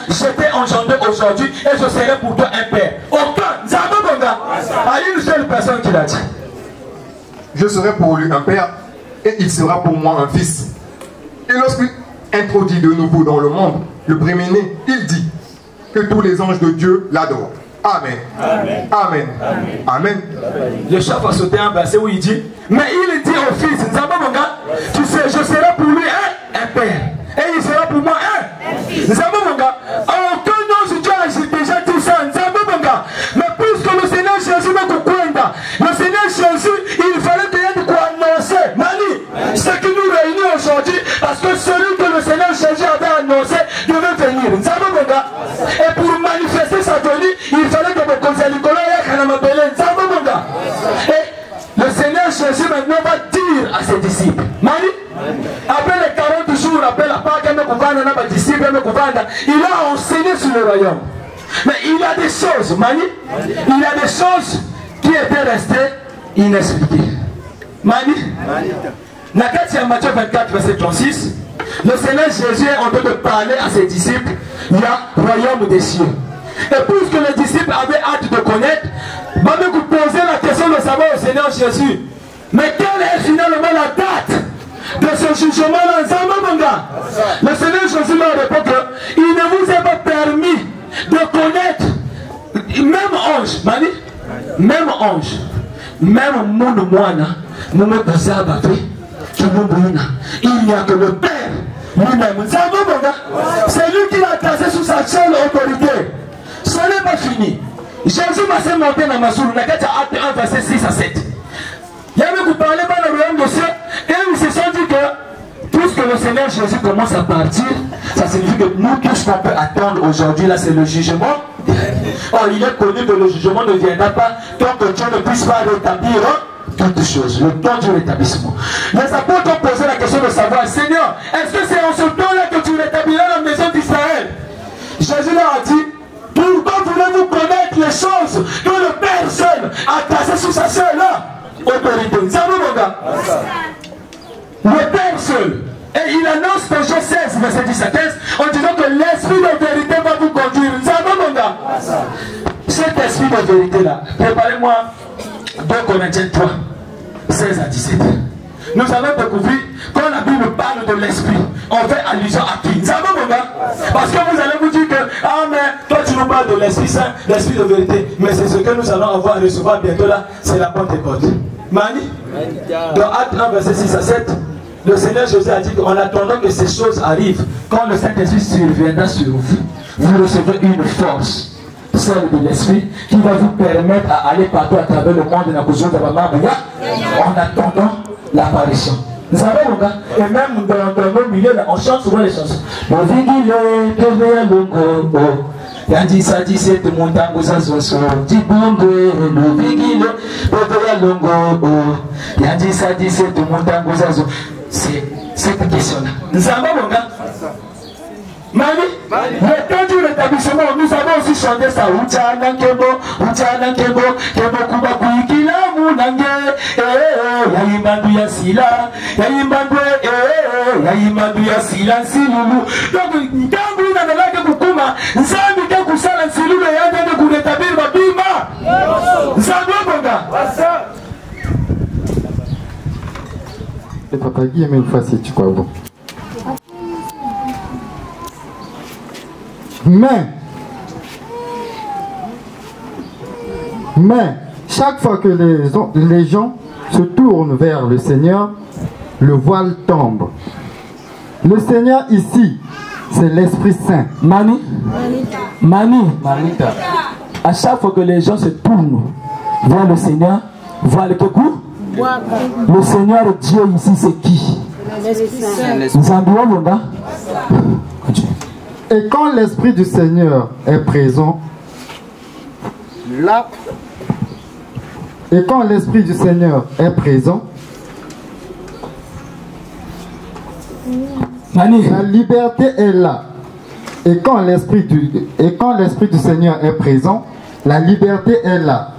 j'étais engendré aujourd'hui et je serai pour toi un père. Aucun, à une seule personne qui l'a dit. Je serai pour lui un père et il sera pour moi un fils. Et lorsqu'il introduit de nouveau dans le monde le premier-né, il dit que tous les anges de Dieu l'adorent. Amen. Amen. Amen. Amen. Le chef a sauté un verset où il dit, mais il dit au fils, tu sais, je serai pour lui un père et il sera pour moi un fils. Aucun ange Dieu a déjà dit ça. Mais puisque le Seigneur Jésus m'a coupé, le Seigneur Jésus, il fallait qu'il y ait de quoi annoncer. Mani, ce qui nous réunit aujourd'hui, parce que celui que le Seigneur Jésus avait annoncé devait venir. Et pour manifester sa venue, il fallait que le conseil et le Seigneur Jésus maintenant va dire à ses disciples, Mani, après les 40 jours, après la Pâque, il a enseigné sur le royaume. Mais il y a des choses, Mani, il y a des choses qui étaient restées inexpliquées. Mani, dans Matthieu 24, verset 36, le Seigneur Jésus est en train de parler à ses disciples, il y a le royaume des cieux. Et puisque les disciples avaient hâte de connaître, vous posez la question de savoir au Seigneur Jésus. Mais quelle est finalement la date de ce jugement-là? Le Seigneur Jésus leur répond qu'il ne vous est pas permis de connaître, même ange, même ange, même monde moine, il n'y a que le Père lui-même. C'est lui qui l'a placé sous sa seule autorité. Ce n'est pas fini. Jésus m'a fait monter dans ma source, Acte 1, verset 6 à 7. Il y avait vous parler par le royaume de cieux, et ils se sont dit que puisque le Seigneur Jésus commence à partir, ça signifie que nous, tout ce qu'on peut attendre aujourd'hui, là, c'est le jugement. Or, il est connu que le jugement ne viendra pas tant que Dieu ne puisse pas rétablir toutes choses, le temps du rétablissement. Les apôtres ont posé la question de savoir, Seigneur, est-ce que c'est en ce temps-là que tu rétabliras la maison d'Israël? Jésus leur a dit, pourquoi voulez-vous connaître les choses que le Père seul a placées sous sa seule autorité? Le Père seul. Et il annonce dans Jean 16, verset 10 à 15, en disant que l'esprit de vérité va vous conduire. Cet esprit de vérité-là, préparez-moi 2 Corinthiens 3, 16 à 17. Nous allons découvrir, quand la Bible parle de l'esprit, on fait allusion à qui? Parce que vous allez vous dire que, ah mais toi tu nous parles de l'Esprit Saint, l'esprit de vérité, mais c'est ce que nous allons avoir à recevoir bientôt là, c'est la Pentecôte. Mani? Dans Acte 1, verset 6 à 7, le Seigneur Jésus a dit qu'en attendant que ces choses arrivent, quand le Saint-Esprit surviendra sur vous, vous recevrez une force, celle de l'Esprit, qui va vous permettre à aller partout à travers le monde en attendant l'apparition. Nous savons, et même dans nos milieux, on chante souvent les chansons. Yandi sadi set montango zazoso dibongo no vigile botoya longo yandi sadi set montango zazo. C'est cette question-là. Nous avons Mani, le temps du rétablissement, nous avons aussi chanté ça. Uchana kebo, kebo kuba kuikila munange, yaimandu ya sila, yaimandu ya sila silulu. Donc, ntangu na nalake kukuma, nzambi ke kusala silulu yande de kuretabir babima. Nzambi bonga. Et papa Guy, mais une fois si tu crois bon. Mais chaque fois que les gens se tournent vers le Seigneur, le voile tombe. Le Seigneur ici, c'est l'Esprit Saint. Manita. À chaque fois que les gens se tournent vers le Seigneur, voile que coup? Le Seigneur Dieu ici, c'est qui? Nous envoyons le gars. Et quand l'Esprit du Seigneur est présent, la liberté est là. Et quand l'Esprit du Seigneur est présent, la liberté est là.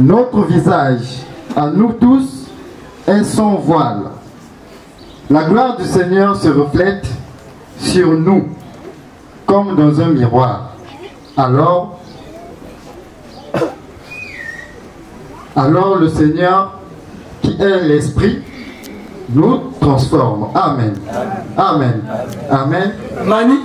Notre visage, à nous tous, est sans voile. La gloire du Seigneur se reflète sur nous comme dans un miroir. Alors le Seigneur, qui est l'Esprit, nous transforme. Amen. Amen. Amen. Mani.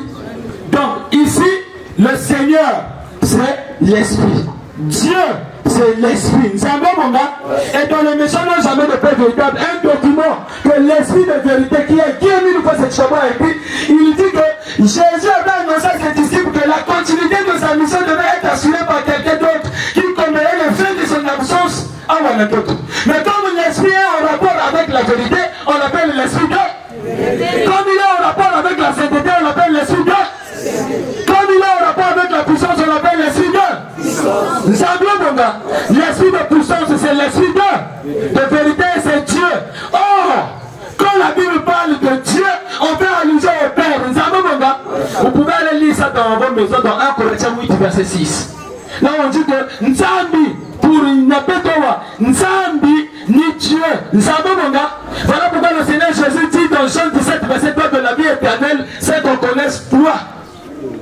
Donc ici, le Seigneur, c'est l'Esprit. Dieu, c'est l'Esprit. Et dans les méchants n'ont jamais de paix véritable. Un document que l'Esprit de vérité qui est mis une fois cette chambre écrit, il dit que Jésus avait annoncé à ses disciples que la continuité de sa mission devait être assurée par quelqu'un d'autre qui connaît les faits de son absence à l'anecdote. Mais comme l'Esprit est en rapport avec la vérité, on l'appelle l'Esprit de. Comme il est en rapport avec la sainteté, on l'appelle l'Esprit de. Comme il est en rapport avec la puissance, on l'appelle l'Esprit de. L'Esprit de puissance, c'est l'Esprit de vérité, c'est Dieu. Or, quand la Bible parle de Dieu, on fait allusion au Père. Vous pouvez aller lire ça dans vos maisons, dans 1 Corinthiens 8, verset 6. Là, on dit que Nzambi, pour Napetowa, Nzambi, ni Dieu. Voilà pourquoi le Seigneur Jésus dit dans Jean 17, verset 3 de la vie éternelle, c'est qu'on connaisse toi,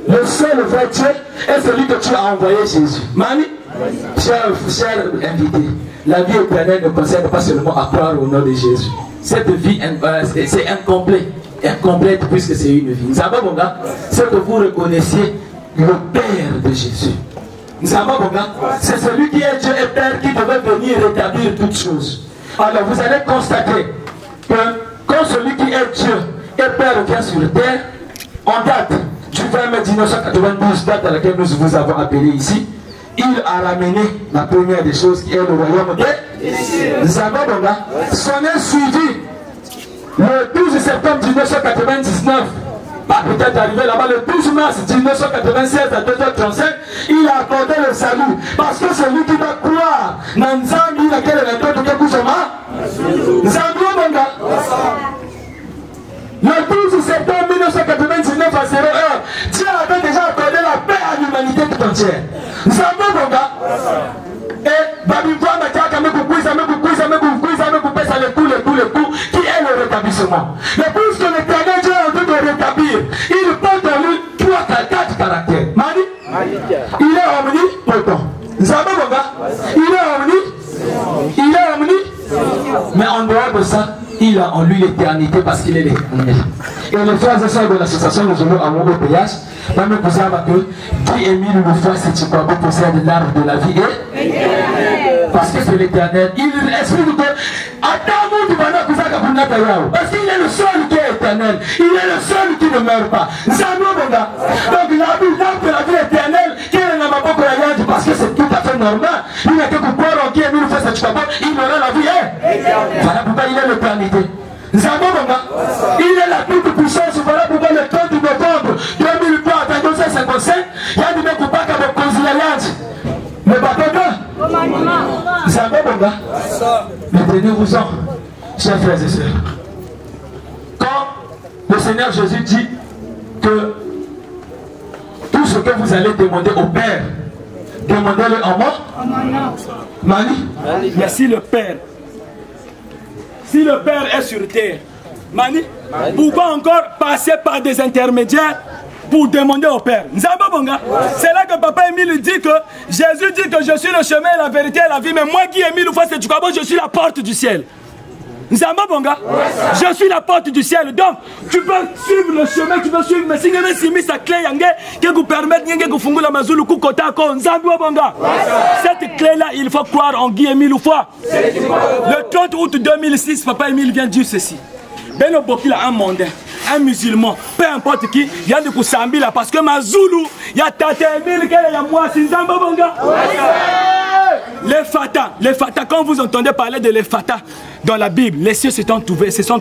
le seul vrai Dieu, est celui que tu as envoyé Jésus. Mani, cher invité, la vie éternelle ne concerne pas seulement à croire au nom de Jésus. Cette vie, c'est incomplète puisque c'est une vie. C'est que vous reconnaissiez le Père de Jésus. C'est celui qui est Dieu et Père qui devait venir rétablir toutes choses. Alors vous allez constater que quand celui qui est Dieu et Père vient sur terre, en date du 20 mai 1992, date à laquelle nous vous avons appelé ici, il a ramené la première des choses qui est le royaume de Zababonga. S'en est suivi le 12 septembre 1999. Peut-être arrivé là-bas le 12 mars 1996 à 2h35, il a accordé le salut. Parce que celui qui va croire dans Nzambi, il a quel événement de Kekouchama Zababonga. Le 12 septembre 1999 à 0h, Dieu avait déjà accordé la paix à l'humanité tout entière. Zababonga. Et Babimboua Matiaka me coupe, ça me coupe, ça me coupe, ça me coupe, ça le coup, qui est le rétablissement. Mais puisque l'éternel Dieu est en train de rétablir, il porte en lui 4 caractères. Mani, il est omnipotent. Zababonga, il est omni. Mais en dehors de ça, il a en lui l'éternité parce qu'il est l'éternel. Et les frères et sœurs de l'association Nous Aimons Amour au péage, même vous avez que Guy Émile Loufoua Sétikoabo possède l'arbre de la vie parce que c'est l'éternel. Il explique que parce qu'il est le seul qui est éternel. Il est le seul qui ne meurt pas. Donc l'arbre de la vie éternelle qui est dans ma boca parce que c'est tout à fait normal. Il n'a que pouvoir en Guy Émile Loufoua Sétikoabo, il aura la vie. Voilà pourquoi il est l'éternité. Il est la toute puissance. Voilà pourquoi le 30 novembre 2003 à 12h55, il y a des mecs qui parlent avec Consilaliante. Le bateau de Zababonga. Mais tenez-vous-en, chers frères et sœurs. Quand le Seigneur Jésus dit que tout ce que vous allez demander au Père, demandez-le en moi. Mani. Merci le Père. Si le Père est sur terre, Mani, pourquoi encore passer par des intermédiaires pour demander au Père? C'est là que Papa Émile dit que Jésus dit que je suis le chemin, la vérité et la vie, mais moi Guy Émile Loufoua Sétikoabo, je suis la porte du ciel. Je suis la porte du ciel. Donc, tu peux suivre le chemin, tu peux suivre, mais si tu as sa clé, qui vous permet de faire la mazulu kukotako, cette clé-là, il faut croire en Guy Émile Loufoua. Le 30 août 2006, Papa Émile vient dire ceci. Beno Bokila, un mondain, un musulman, peu importe qui, vient de Koussambi là, parce que ma Zoulou, il y a Tate Émile, il y a moi, c'est Nzambabonga. Les Fata, quand vous entendez parler de les Fata dans la Bible, les cieux se sont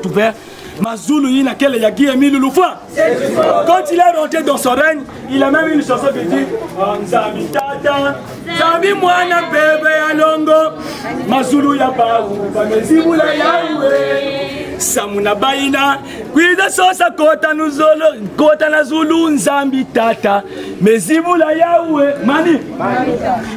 ouverts. Mazoulou, il y a Guy Émile Loufoua. Quand il est rentré dans son règne, il a même une chanson qui dit Nzambi Tata, Nzambi Mwana Bebe Alongo, Mazoulou Yabaou, Bamezibula Yahweh. Samuna Baina, Kwida Sosa Kota Nuzolo, Kota Nazulu, Nzambi Tata, Mezibula Yahweh. Mani,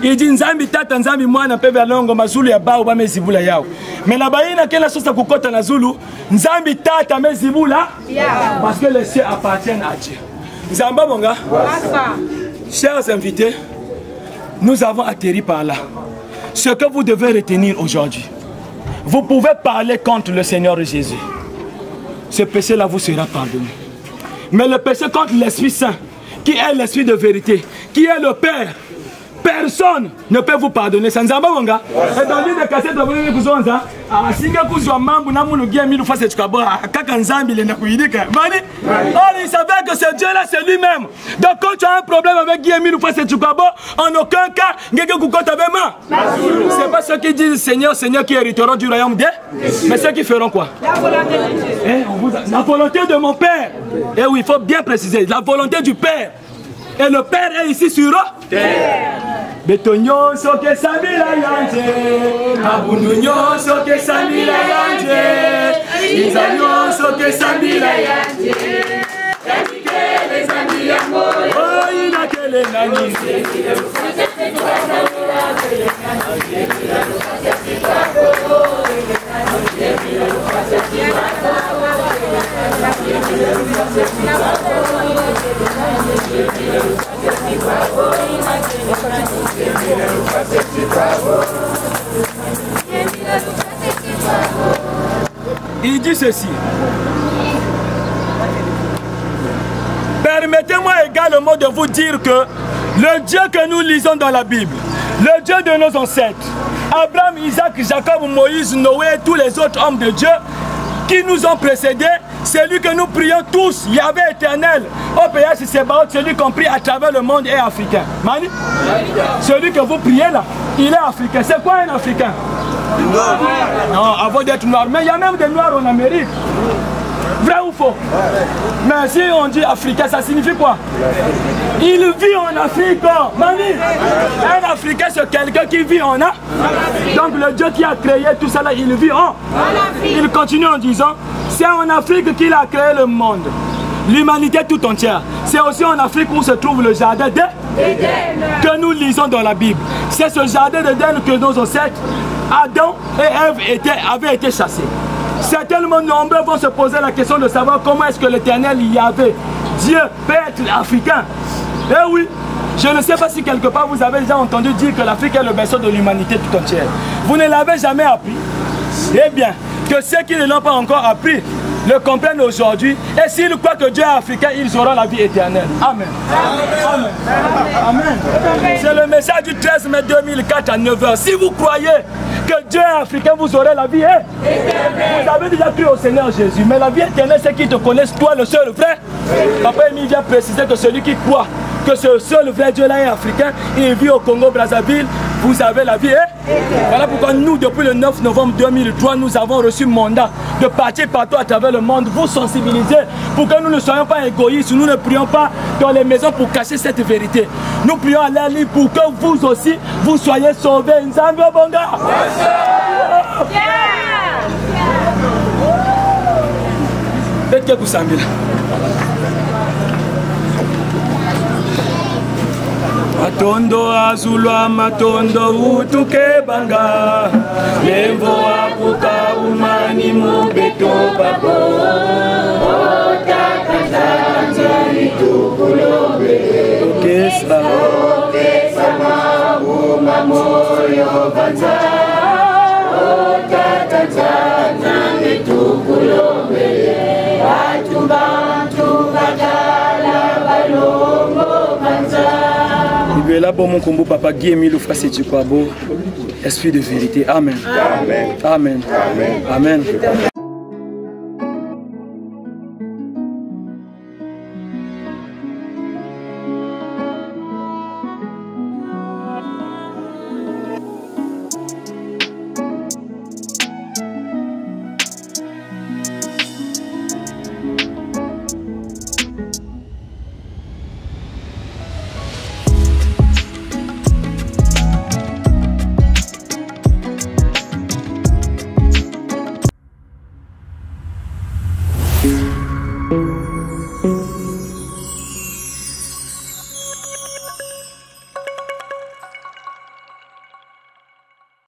il dit Nzambi Tata, Nzambi Mwana Bebe Alongo, Mazoulou Yabaou, Bamezibula Yahweh. Mais la Baina, quelle chose à Kota Nazulu, Nzambi Tata, Mezibula, parce que les cieux appartiennent à Dieu. Nzamba Bonga, chers invités, nous avons atterri par là. Ce que vous devez retenir aujourd'hui, vous pouvez parler contre le Seigneur Jésus. Ce péché-là vous sera pardonné. Mais le péché contre l'Esprit Saint, qui est l'Esprit de vérité, qui est le Père, personne ne peut vous pardonner. Et dans l'île de Cassette, vous avez dit il savait que ce Dieu-là, c'est lui-même. Donc quand tu as un problème avec Guy Émile Loufoua Sétikoabo, en aucun cas, c'est pas ceux qui disent Seigneur, Seigneur qui hériteront du royaume de, mais ceux qui feront quoi? La volonté de mon Père. Et oui, il faut bien préciser, la volonté du Père. Et le Père est ici sur terre. Betonyo soke samila yanje, abununyo soke samila yanje, izanyo soke samila yanje. Les amis amoureux, oh il a que les amis. Oh il dit ceci. Permettez-moi également de vous dire que le Dieu que nous lisons dans la Bible, le Dieu de nos ancêtres, Abraham, Isaac, Jacob, Moïse, Noé et tous les autres hommes de Dieu qui nous ont précédés, c'est lui que nous prions tous, Yahvé éternel, au péage de Sébaot, celui qu'on prie à travers le monde est africain. Mani, celui que vous priez là, il est africain. C'est quoi un africain? Non, avant d'être noir. Mais il y a même des noirs en Amérique. Vrai ou faux? Mais si on dit africain, ça signifie quoi? Il vit en Afrique. Mani, un africain c'est quelqu'un qui vit en Afrique. Donc le Dieu qui a créé tout ça là, il vit en Afrique. Il continue en disant, c'est en Afrique qu'il a créé le monde, l'humanité tout entière. C'est aussi en Afrique où se trouve le jardin d'Éden que nous lisons dans la Bible. C'est ce jardin d'Éden que nos ancêtres, Adam et Ève, avaient été chassés. Certainement nombreux vont se poser la question de savoir comment est-ce que l'Éternel Yahvé, Dieu, peut être africain. Eh oui, je ne sais pas si quelque part vous avez déjà entendu dire que l'Afrique est le berceau de l'humanité tout entière. Vous ne l'avez jamais appris. Eh bien, que ceux qui ne l'ont pas encore appris le comprennent aujourd'hui. Et s'ils croient que Dieu est africain, ils auront la vie éternelle. Amen. Amen. Amen. C'est le message du 13 mai 2004 à 9h. Si vous croyez que Dieu est africain, vous aurez la vie éternelle. Vous avez déjà cru au Seigneur Jésus. Mais la vie éternelle, c'est qu'ils te connaissent, toi le seul vrai. Papa Émile vient préciser que celui qui croit que ce seul vrai Dieu là est africain, il vit au Congo-Brazzaville, vous avez la vie. Voilà pourquoi nous, depuis le 9 novembre 2003, nous avons reçu mandat de partir partout à travers le monde, vous sensibiliser pour que nous ne soyons pas égoïstes, nous ne prions pas dans les maisons pour cacher cette vérité. Nous prions à l'air libre pour que vous aussi, vous soyez sauvés. Nzambe Bonga. Faites que vous savez. Matondo azulwa matondo utuke banga Lembo apuka umani mubeto babo Ota katanzani tukulobe Okesa mauma moyo banza Ota katanzani tukulobe Atubantu bakala balongo banza. Là, bon, mon combo, papa Guy Émile Frasé Chikwabo, esprit de vérité. Amen. Amen. Amen. Amen. Amen.